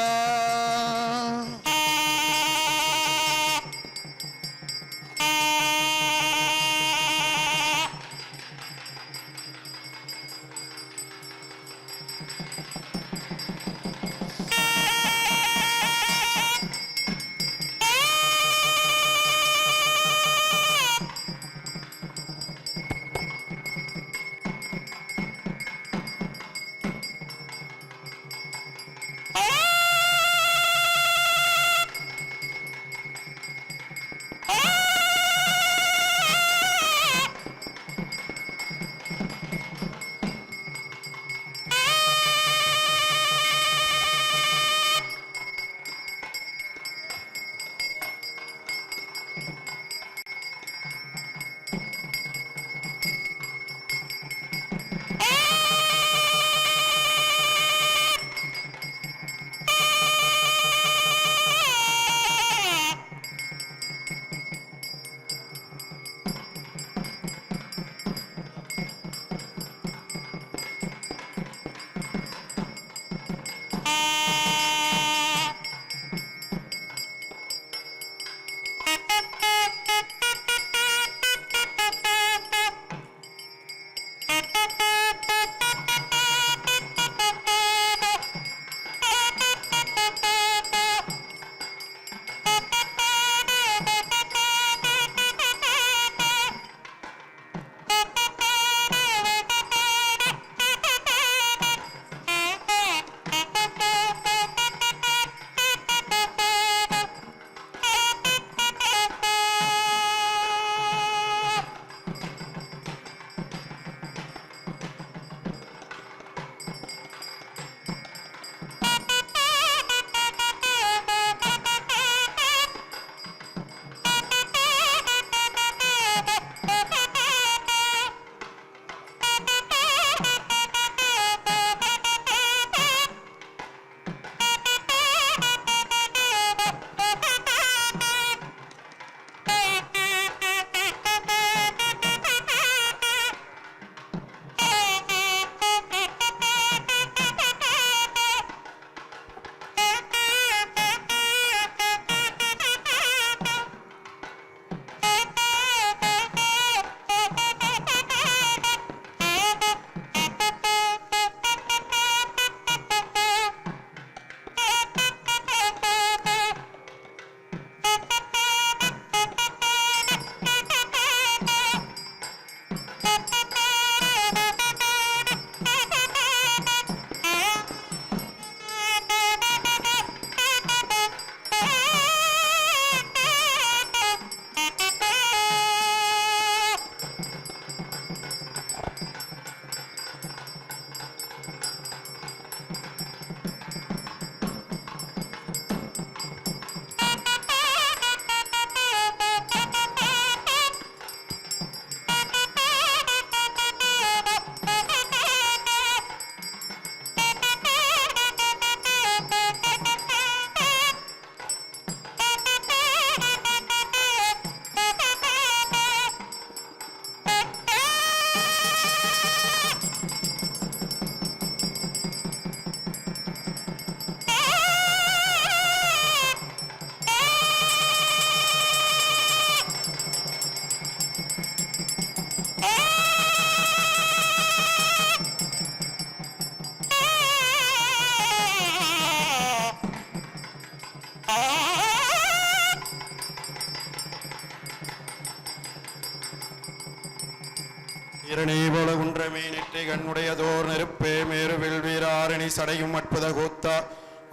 இரணி போல குன்றமே நெற்றி கண்ணுடையதோர் நெருப்பே மேருவில் வீராரணி சடையும் அற்புத கூத்தா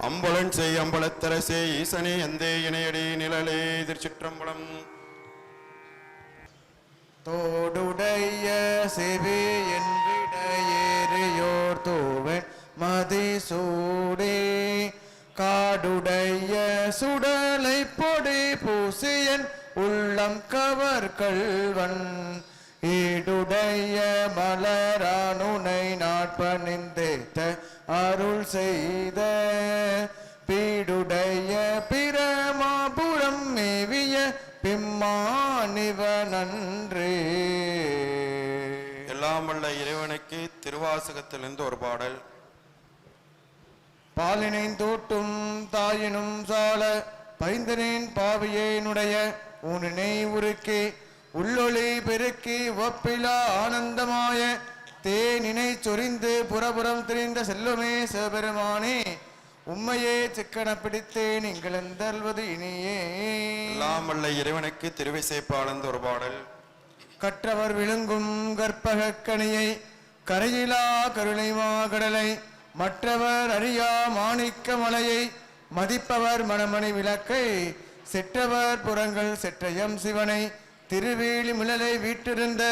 அம்பலன் செய் அம்பலத்தரசே ஈசனே எந்தே இணையடி நிழலே திருச்சிற்றம்பலம். தோடுடைய செவி என்றிடையேறியோர் தூவன் மதிசூடே காடுடைய சுடலை பொடி பூசியன் உள்ளம் கவர் கள்வன் ஈடுடைய மலரானுனை நாட்பணிந்தேத்த அருள் செய்த பீடுடைய தலைவனன்றே. எல்லாம் வல்ல இறைவனுக்கு திருவாசகத்திலிருந்து ஒரு பாடல். பாலினை தோட்டும் தாயினும் சால பைந்தனின் பாவியேனுடைய ஊனினை உருக்கி உள்ளொளி பெருக்கி ஒப்பிலா ஆனந்தமாய தேனினை சொரிந்து புறபுறம் திரிந்த செல்வமே சிவபெருமானே, உம்மையே சிக்கன பிடித்தேன் இங்கிழந்தல்வது இனியே. எல்லாம் வல்ல இறைவனுக்கு திருவிசைப்பாளந்து ஒரு பாடல். கற்றவர் விழுங்கும் கற்பகக்கனியை கரையிலா கருணை மாகடலை மற்றவர் அறியா மாணிக்க மலையை மதிப்பவர் மணமணி விளக்கை செற்றவர் புறங்கள் செற்றயம் சிவனை திருவேலி மிளலை வீட்டிருந்த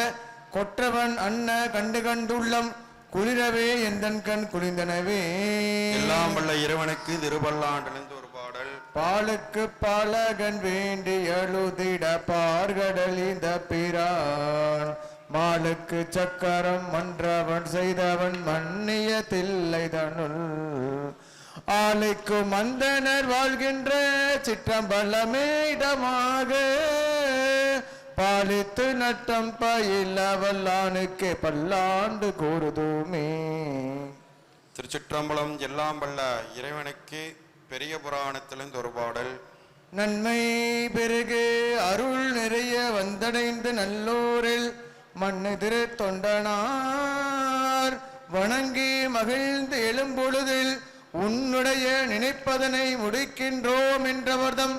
கொற்றவன் அன்ன கண்டு கண்டுள்ளம் குளிரவே எந்தன் கண் குளிர்ந்தனவே. எல்லாம் வல்ல இறைவனுக்கு திருபல்லாண்டிலிருந்து ஒரு பாடல். பாலுக்கு பாலகன் வேண்டி எழுதிட பார்கடல் இந்த பிரான் மாலுக்கு சக்கரம் மன்றவன் செய்தவன் மன்னிய தில்லை தனுள் ஆலைக்கு மந்தனர் வாழ்கின்ற சிற்றம்பலமே இடமாக பாலித்து நட்டம் பயில வல்லானுக்கு பல்லாண்டு கூறுதுமே. திருச்சிற்றம்பலம். எல்லாம் வல்ல இறைவனுக்கு பெரிய புராணத்திலிருந்து ஒரு பாடல். நன்மை பெருகு அருள் நிறைய வந்தடைந்து நல்லோரில் மண்ணெதிர் தொண்டனார் வணங்கி மகிழ்ந்து எழும்பொழுதில் உன்னுடைய நினைப்பதனை முடிக்கின்றோம் என்றவர்தம்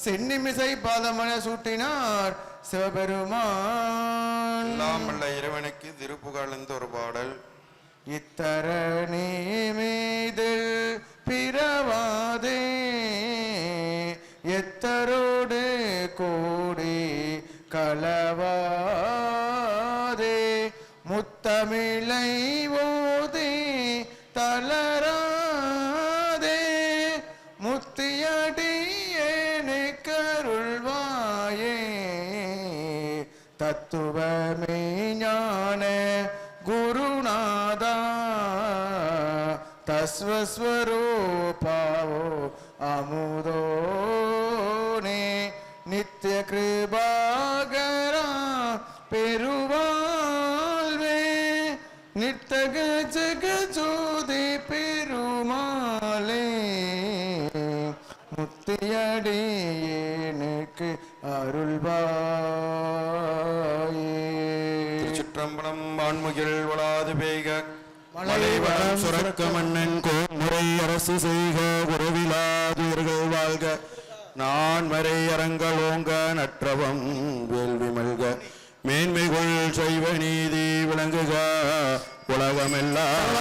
சென்னிமிசை பாதமன சூட்டினார் சிவபெருமான். எல்லாம் வல்ல இறைவனுக்கு திருப்புகழ்ந்து ஒரு பாடல். இத்தரணி மீதில் பிறவாதே எத்தரோடு கூடி களவாதே முத்தமிழை ஓதி தளராதே முத்தியடியேனு கருள்வாயே தத்துவமே ஞான குருநாதா தஸ்வஸ்வரூபாவோ அமுதோனே நித்திய கிருபாகரா பெருவாழ்வே நித்தக ஜகஜோதி பெருமாளே முத்தியடியேனுக்கு அருள்வாயே. திருச்சிற்றம்பலம். வான்முகில் வளாது பெய்க மலைவளம் சுரக்க மன்னன் கோன்முறை அரசு செய்க உறவிலாதீர்கள் வாழ்க நான் மறை அரங்கள் ஓங்க நற்றவம் வேள்வி மல்க மேன்மைகள் செய்வ நீதி விளங்குக உலகமெல்லாம்.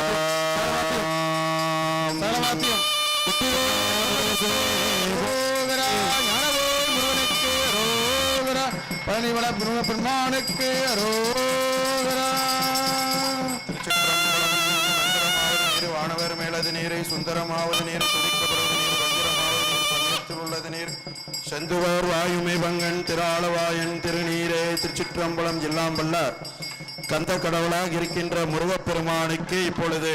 பழனிவள பெருமானுக்கு அரோகரா. வானவர் மேலது நீரை சுந்தரமாவது நீர் துதிக்கப்படுவது நீர் வஞ்சிரமாவது நீர் சமயத்தில் உள்ளது நீர் செந்துவர் வாயுமை பங்கன் திராளவாயன் திருநீரே. திருச்சிற்றம்பலம். எல்லாம் வல்ல கந்த கடவுளாக இருக்கின்ற முருகப்பெருமானுக்கு இப்பொழுது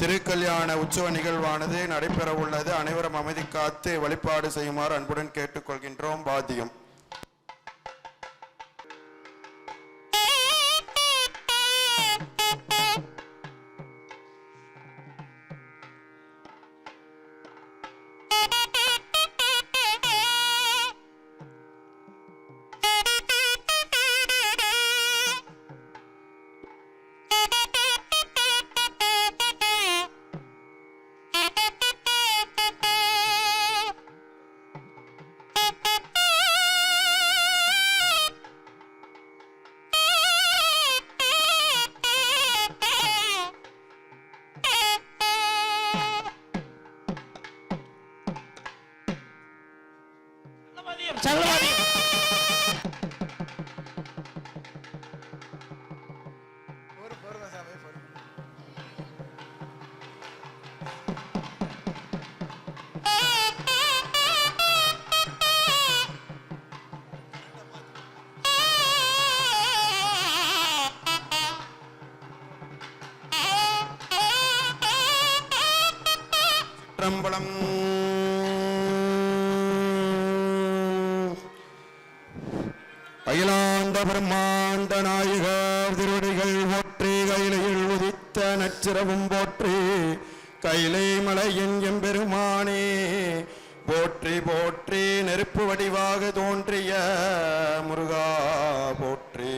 திருக்கல்யாண உற்சவ நிகழ்வானது நடைபெற உள்ளது. அனைவரும் அமைதி காத்து வழிபாடு செய்யுமாறு அன்புடன் கேட்டுக்கொள்கின்றோம். வாத்தியம். சிற்றம்பலம். அகிலாண்ட அகிலாண்ட பிரம்மாண்ட நாயகர் திருவடிகள் போற்றி கையிலையில் உதித்த நச்சிரவும் போற்றி கைலை மலையின் எம்பெருமானே போற்றி போற்றி நெருப்பு வடிவாக தோன்றிய முருகா போற்றி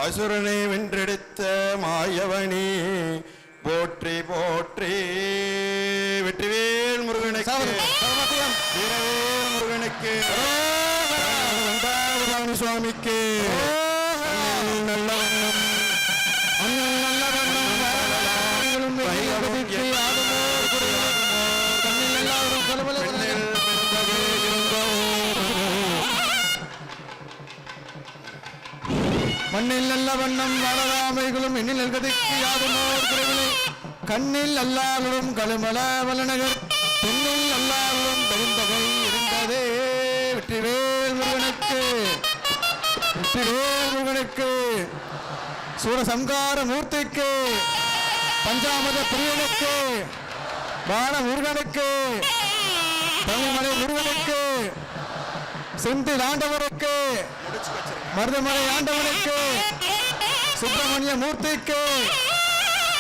அசுரனை வென்றெடுத்த மாயவனி போற்றி போற்றி வெற்றிவேல் முருகனுக்கு வீரவேல் முருகனுக்கு சுவாமிக்கு நல்ல வண்ணம் அண்ணல் நல்ல வண்ணம் மண்ணில் நல்ல வண்ணம் வளராமைகளும் எண்ணில் கதைக்கு யாதுமோர் குறைவில்லை கண்ணில் அல்லாலும் கழுமல வல்லநகர் பெண்ணில் அல்லாலும் பெருந்தகை இருந்ததே வெற்றிவேல் முருகனுக்கு வெற்றிவேல் முருகனுக்கு சூரசம்கார மூர்த்திக்கு பஞ்சாமத பிரியனுக்கு பால முருகனுக்கு தமிழ்மலை முருகனுக்கு செந்தில் ஆண்டவருக்கு மருதமலை ஆண்டவனுக்கு சுப்பிரமணிய மூர்த்திக்கு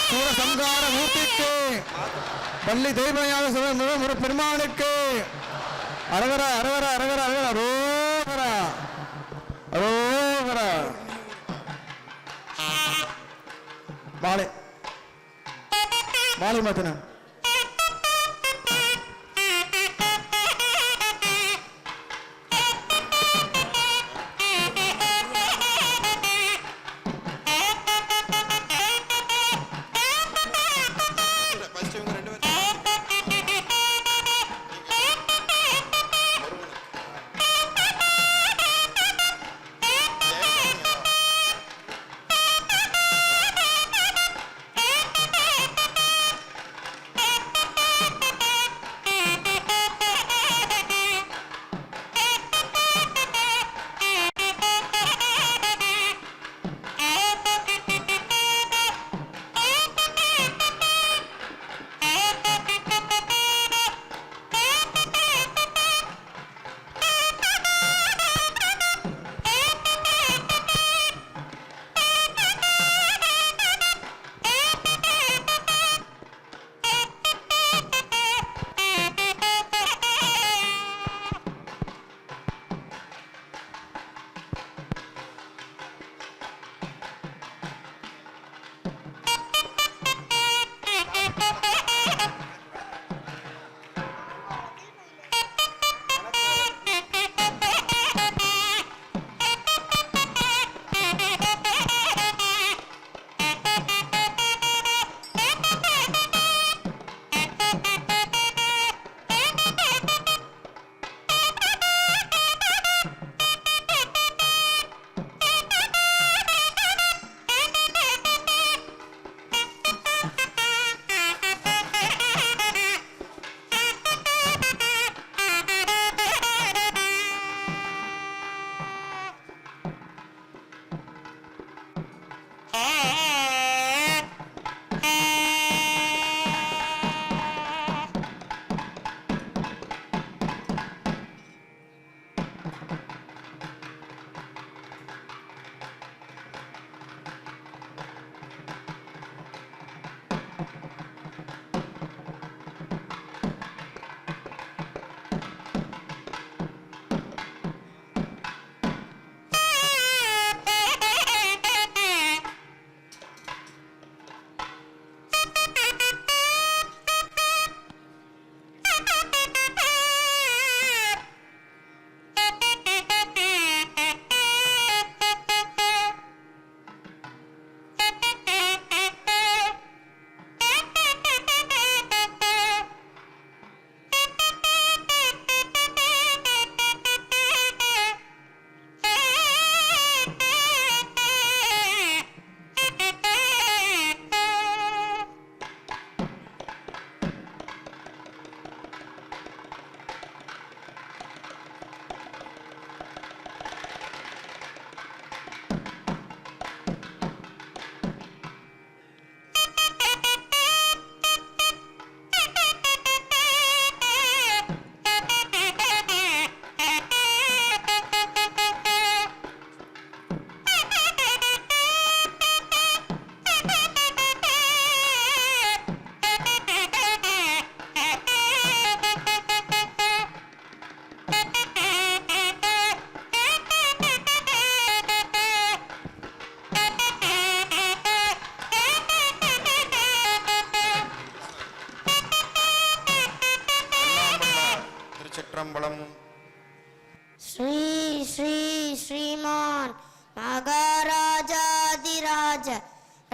சூரசம்கார மூர்த்திக்கு பள்ளி தெய்வஞான பெருமானுக்கு அரகர அரகர அரகர அரகர அரோகரா அரோகரா மாலை மாலை மாத்தன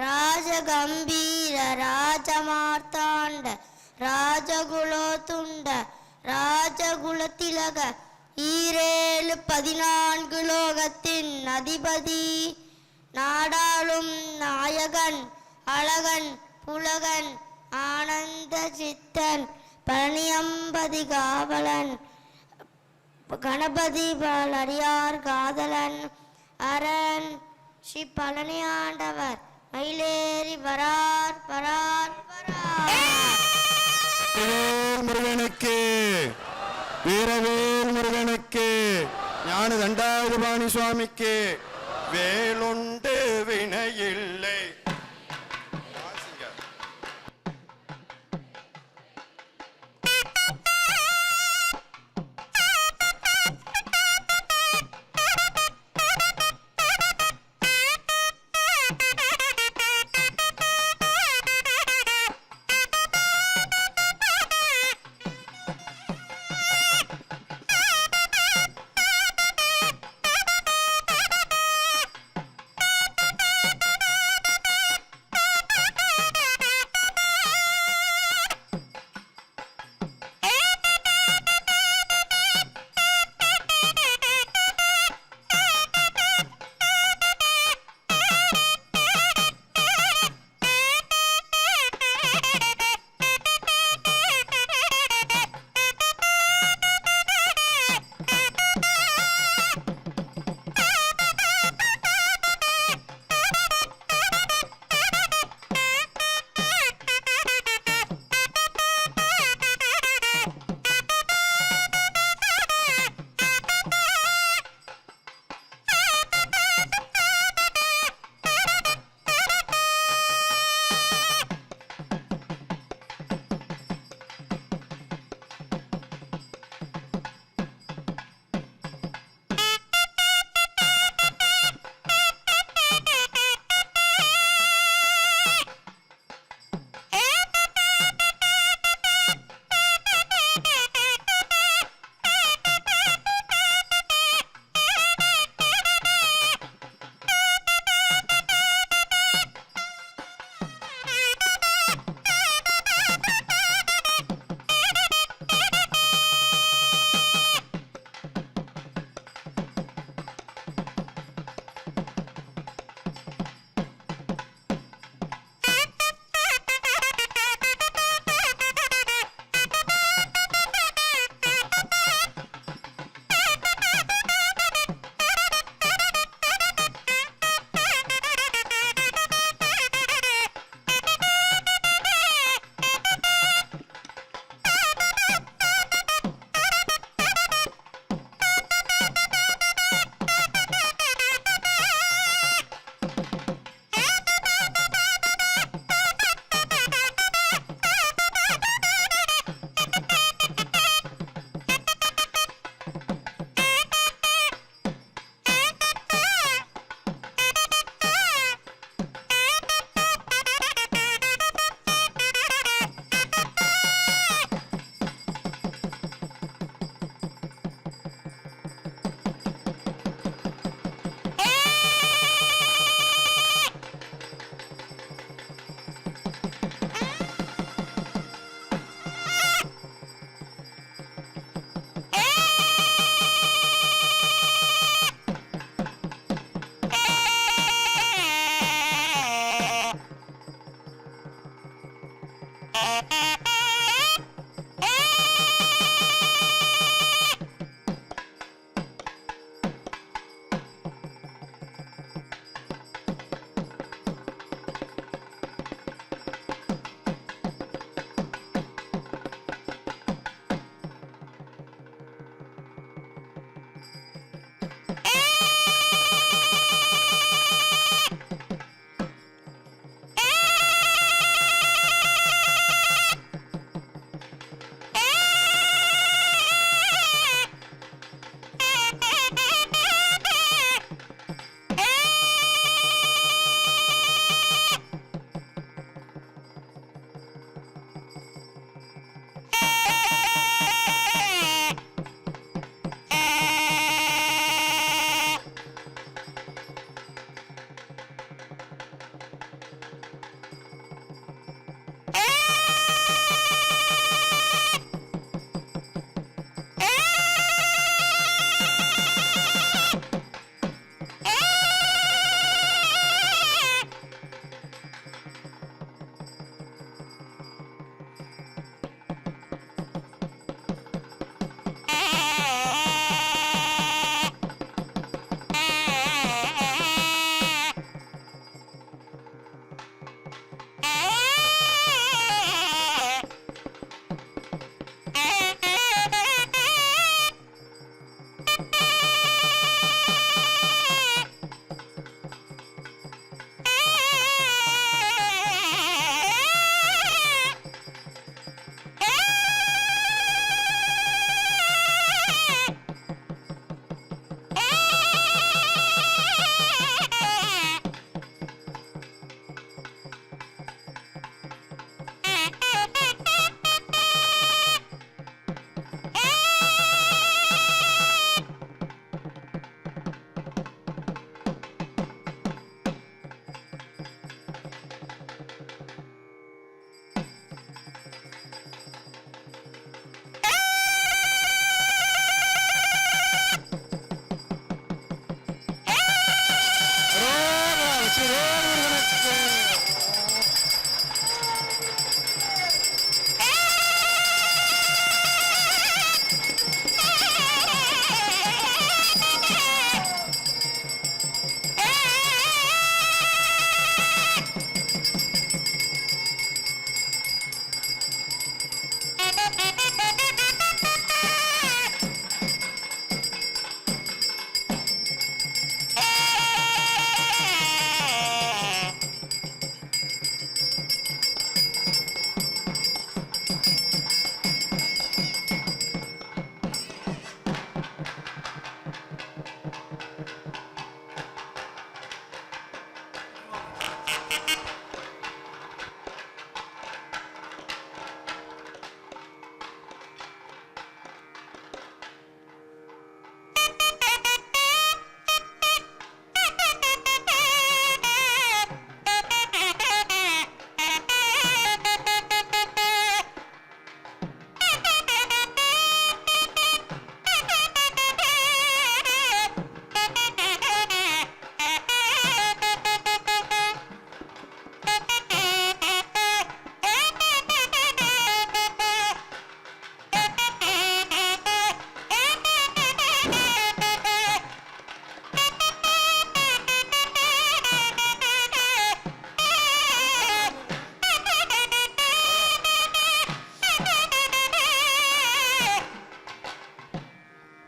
ராஜகம்பீர ராஜமார்த்தாண்ட ராஜகுலோத்துண்ட ராஜகுலத்திலக ஈரேழு 14 லோகத்தின் அதிபதி நாடாளும் நாயகன் அழகன் புலகன் ஆனந்த சித்தன் பழனியம்பதி காவலன் கணபதி அடியார் காதலன் அரண் ஸ்ரீ பழனி ஆண்டவர் மயிலேறி வரார் வரார் வரார். முருகனுக்கு வீரவேல் முருகனுக்கு ஞான தண்டாயுதபாணி சுவாமிக்கு வேலுண்டு வினையில்லை. வெற்றிவேல் முருகனுக்கு.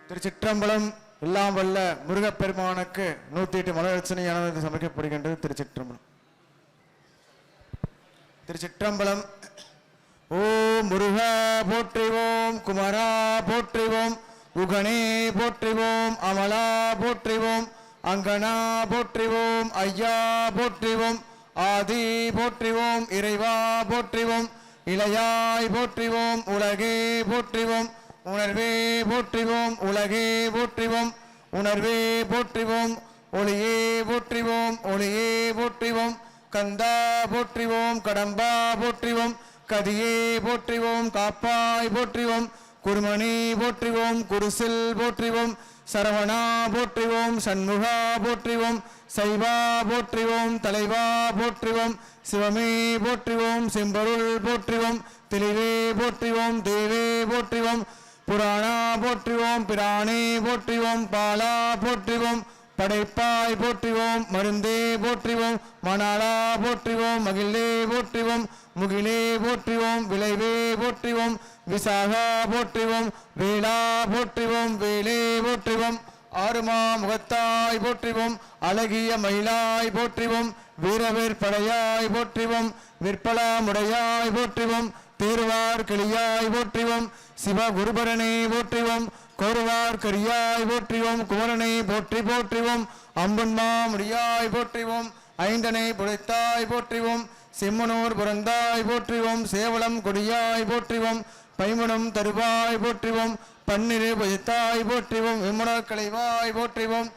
திருச்சிற்றம்பலம். எல்லாம் வல்ல முருகப்பெருமானுக்கு 108 மலரட்சணையானது சமைக்கப்படுகின்றது. திருச்சிற்றம்பலம். திருச்சிற்றம்பலம். ஓம் முருகா போற்றிவோம், குமரா போற்றிவோம், உகனே போற்றிவோம், அமலா போற்றிவோம், அங்கனா போற்றிவோம், ஐயா போற்றிவோம், ஆதி போற்றிவோம், இறைவா போற்றிவோம், இளையாய் போற்றிவோம், உலகே போற்றிவோம், உணர்வே போற்றிவோம், உலகே போற்றிவோம், உணர்வே போற்றிவோம், ஒளியே போற்றிவோம், ஒளியே போற்றிவோம், கந்தா போற்றிவோம், கடம்பா போற்றிவோம், கதியே போற்றிவோம், காப்பாய் போற்றிவோம், குருமணி போற்றிவோம், குருசில் போற்றிவோம், சரவணா போற்றிவோம், சண்முகா போற்றிவோம், சைவா போற்றிவோம், தலைவா போற்றிவோம், சிவமே போற்றிவோம், செம்பொருள் போற்றிவோம், தெளிவே போற்றிவோம், தேவே போற்றிவோம், புராணா போற்றிவோம், பிராணே போற்றிவோம், பாலா போற்றிவோம், படைப்பாய் போற்றிவோம், மருந்தே போற்றிவோம், மணாளா போற்றிவோம், மகிழே போற்றிவோம், முகிலே போற்றிவோம், விளைவே போற்றிவோம், விசாகா போற்றிவோம், வேளா போற்றிவோம், வேலே போற்றிவோம், ஆறுமா முகத்தாய் போற்றிவோம், அழகிய மயிலாய் போற்றிவோம், வீரவேற் படையாய் போற்றிவோம், விற்பலா முடையாய் போற்றிவோம், தேர்வார் கிளியாய் போற்றிவோம், சிவகுருபரனை போற்றிவோம், கோருவார் கரியாய் போற்றிவோம், குமரனை போற்றி போற்றிவோம், அம்பன்மா முடியாய் போற்றிவோம், ஐந்தனை புடைத்தாய் போற்றிவோம், செம்மனூர் புறந்தாய் போற்றிவோம், சேவலம் கொடியாய் போற்றிவோம், பைமுனம் தருவாய் போற்றிவோம், பன்னிரு புஜத்தாய் போற்றிவோம், விம்முனர் களைவாய் போற்றிவோம்,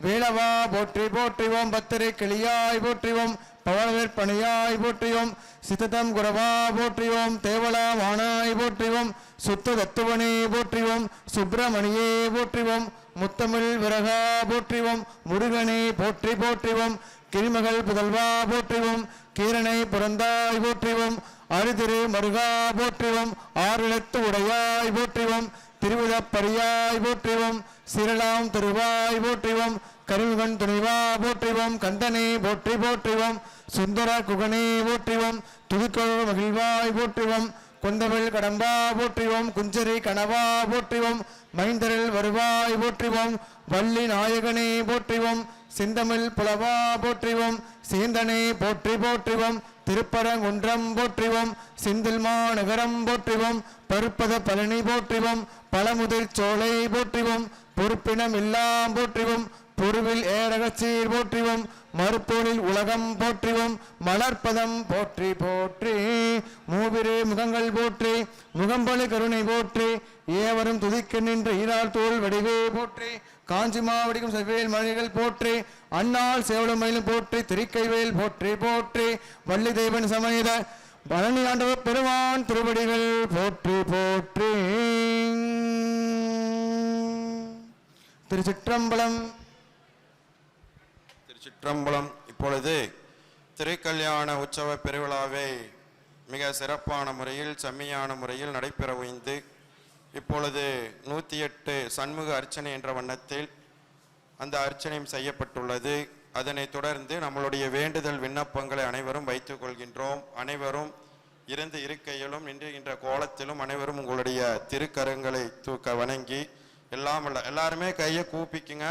வேளவா போற்றி போற்றிவோம், பத்திரை கிளியாய் போற்றிவோம், பவளவேற்பணியாய் போற்றியோம், சித்ததம் குரவா போற்றியோம், தேவலா வானாய் போற்றிவோம், சுத்த தத்துவனே போற்றிவோம், சுப்பிரமணியே போற்றிவோம், முத்தமிழ் விரகா போற்றிவோம், முருகனை போற்றி போற்றிவோம், கிரிமகள் புதல்வா போற்றிவோம், கீரனை புறந்தாய் போற்றிவோம், அருதிரு மருகா போற்றிவோம், ஆறிலத்து உடையாய் போற்றிவோம், திருவிழப்பரியாய் போற்றிவோம், சிரலாம் திருவாய் போற்றிவோம், கருமுகன் துணிவா போற்றிவோம், கந்தனை போற்றி போற்றிவோம், சுந்தர குகனை போற்றிவோம், துதிக்கொள் மகிழ்வாய் போற்றிவோம், கொந்தமிழ் கடம்பா போற்றிவோம், குஞ்சரி கணவா போற்றிவோம், மைந்தரில் வருவாய் போற்றிவோம், வள்ளி நாயகனை போற்றிவோம், செந்தமிழ் புலவா போற்றிவோம், சேந்தனை போற்றி போற்றிவோம், திருப்பரங்குன்றம் போற்றிவோம், செந்தில் மாநகரம் போற்றிவோம், பருப்பத பழனி போற்றிவோம், பழமுதிர் சோலை போற்றிவோம், பொறுப்பினம் எல்லாம் போற்றிவோம், பொருவில் ஏரகச்சீர் போற்றிவோம், மறுப்போரில் உலகம் போற்றிவோம், மலர்ப்பதம் போற்றி போற்றி, மூவிரு முகங்கள் போற்றி, முகம்பொழி கருணை போற்றி, ஏவரும் துதிக்க நின்ற ஈரார் தோல் வடிவே போற்றி, காஞ்சி மாவடிக்கும் செவ்வேல் மழைகள் போற்றி, அண்ணாள் சேவலும் மயிலும் போற்றி, திருக்கைவேல் போற்றி போற்றி, வள்ளி தேவன் சமேத பழனி ஆண்டவர் பெருமான் திருவடிகள் போற்றி போற்றி. திருச்சிற்றம்பலம். திருச்சிற்றம்பலம். இப்பொழுது திருக்கல்யாண உற்சவ பெருவிழாவை மிக சிறப்பான முறையில் செம்மையான முறையில் நடைபெற வைந்து இப்பொழுது 108 சண்முக அர்ச்சனை என்ற வண்ணத்தில் அந்த அர்ச்சனையும் செய்யப்பட்டுள்ளது. அதனைத் தொடர்ந்து நம்மளுடைய வேண்டுதல் விண்ணப்பங்களை அனைவரும் வைத்துக் கொள்கின்றோம். அனைவரும் இருந்து இருக்கையிலும் நின்றுகின்ற கோலத்திலும் அனைவரும் உங்களுடைய திருக்கரங்களை தூக்க வணங்கி எல்லாருமே கையை கூப்பிக்குங்க.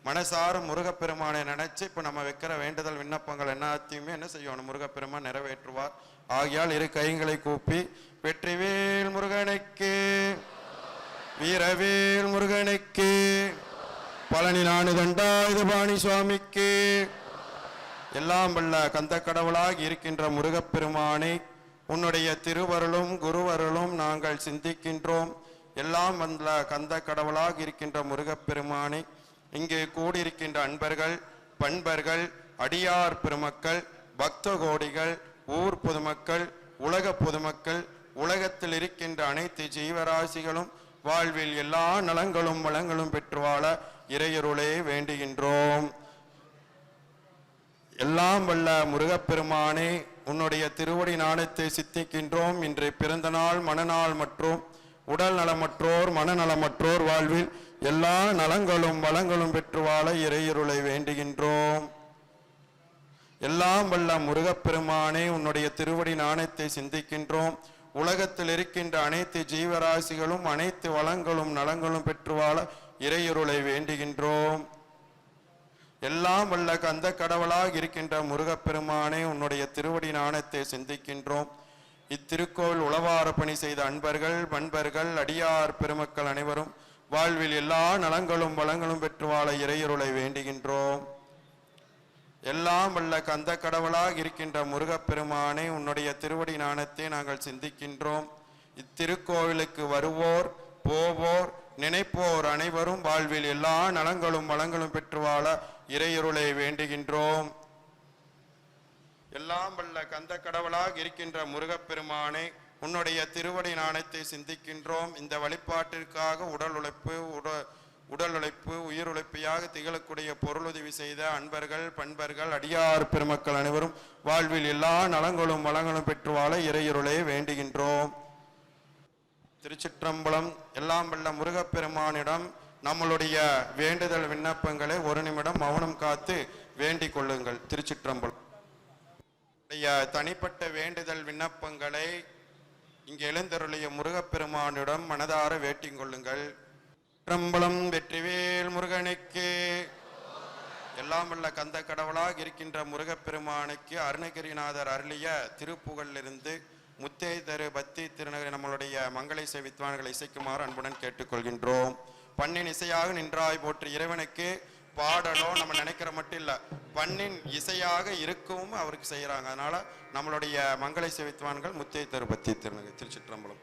மனசார முருகப்பெருமானை நினைச்சு இப்ப நம்ம வைக்கிற வேண்டுதல் விண்ணப்பங்கள் எல்லாத்தையுமே என்ன செய்யணும், முருகப்பெருமான் நிறைவேற்றுவார். ஆகையால் இரு கைகளை கூப்பி வெற்றிவேல் முருகனுக்கு, வீரவேல் முருகனுக்கு, பழனி நாணுகண்டாயுதபாணி சுவாமிக்கு, எல்லாம் வல்ல கந்த கடவுளாக இருக்கின்ற முருகப்பெருமானை உன்னுடைய திருவருளும் குருவருளும் நாங்கள் சிந்திக்கின்றோம். எல்லாம் வல்ல கந்த கடவுளாக இருக்கின்ற முருகப்பெருமானை இங்கே கூடியிருக்கின்ற அன்பர்கள், பண்பர்கள், அடியார் பெருமக்கள், பக்த கோடிகள், ஊர் பொதுமக்கள், உலக பொதுமக்கள், உலகத்தில் இருக்கின்ற அனைத்து ஜீவராசிகளும் வாழ்வில் எல்லா நலங்களும் வளங்களும் பெற்று வாழ இறையருளே வேண்டுகின்றோம். எல்லாம் வல்ல முருகப்பெருமானே உன்னுடைய திருவடி நாணத்தை சித்திக்கின்றோம். இன்று பிறந்த நாள், மனநாள் மற்றும் உடல் நலமற்றோர் மனநலமற்றோர் வாழ்வில் எல்லா நலங்களும் வளங்களும் பெற்று வாழ இறையருளை வேண்டுகின்றோம். எல்லாம் வல்ல முருகப்பெருமானே உன்னுடைய திருவடி நாணத்தை சிந்திக்கின்றோம். உலகத்தில் இருக்கின்ற அனைத்து ஜீவராசிகளும் அனைத்து வளங்களும் நலங்களும் பெற்று வாழ இறையருளை வேண்டுகின்றோம். எல்லாம் வல்ல கந்த கடவுளாக இருக்கின்ற முருகப்பெருமானே உன்னுடைய திருவடி நாணத்தை சிந்திக்கின்றோம். இத்திருக்கோவில் உளவார பணி செய்த அன்பர்கள், பண்பர்கள், அடியார் பெருமக்கள் அனைவரும் வாழ்வில் எல்லா நலங்களும் வளங்களும் பெற்று வாழ இறையருளை வேண்டுகின்றோம். எல்லாம் வல்ல கந்த கடவுளாக இருக்கின்ற முருகப்பெருமானே உன்னுடைய திருவடி நாணத்தை நாங்கள் சிந்திக்கின்றோம். இத்திருக்கோவிலுக்கு வருவோர் போவோர் நினைப்போர் அனைவரும் வாழ்வில் எல்லா நலங்களும் வளங்களும் பெற்று வாழ இறையருளை வேண்டுகின்றோம். எல்லாம் வல்ல கந்த கடவுளாக இருக்கின்ற முருகப்பெருமானே உன்னுடைய திருவடி நாணத்தை சிந்திக்கின்றோம். இந்த வழிபாட்டிற்காக உடல் உழைப்பு உயிர் உழைப்பியாக திகழக்கூடிய பொருளுதவி செய்த அன்பர்கள், பண்பர்கள், அடியார் பெருமக்கள் அனைவரும் வாழ்வில் எல்லா நலங்களும் வளங்களும் பெற்று வாழ இறையருளை வேண்டுகின்றோம். திருச்சிற்றம்பலம். எல்லாம் வல்ல முருகப்பெருமானிடம் நம்மளுடைய வேண்டுதல் விண்ணப்பங்களை ஒரு நிமிடம் மௌனம் காத்து வேண்டிக் கொள்ளுங்கள். திருச்சிற்றம்பலம். தனிப்பட்ட வேண்டுதல் விண்ணப்பங்களை இங்கே எழுந்தருளிய முருகப்பெருமானிடம் மனதார வேண்டிக் கொள்ளுங்கள். திருச்சிற்றம்பலம். வெற்றிவேல் முருகனுக்கு. எல்லாம் வல்ல கந்த கடவுளாக இருக்கின்ற முருகப்பெருமானுக்கு அருணகிரிநாதர் அருளிய திருப்புகழிலிருந்து முத்தே தரு பக்தி திருநகரி நம்மளுடைய மங்களை வித்வான்களை இசைக்குமாறு அன்புடன் கேட்டுக்கொள்கின்றோம். பண்ணின் இசையாக நின்றாய் போற்று இறைவனுக்கு பாடலும் நம்ம நினைக்கிற மட்டும் இல்ல, பண்ணின் இசையாக இருக்கவும் அவருக்கு செய்யறாங்க. அதனால நம்மளுடைய மங்களை வித்வான்கள் முத்தே தரு பக்தி திருநகரி. திருச்சிற்றம்பலம்.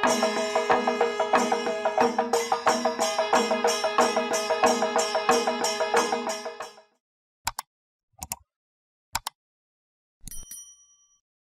ஆ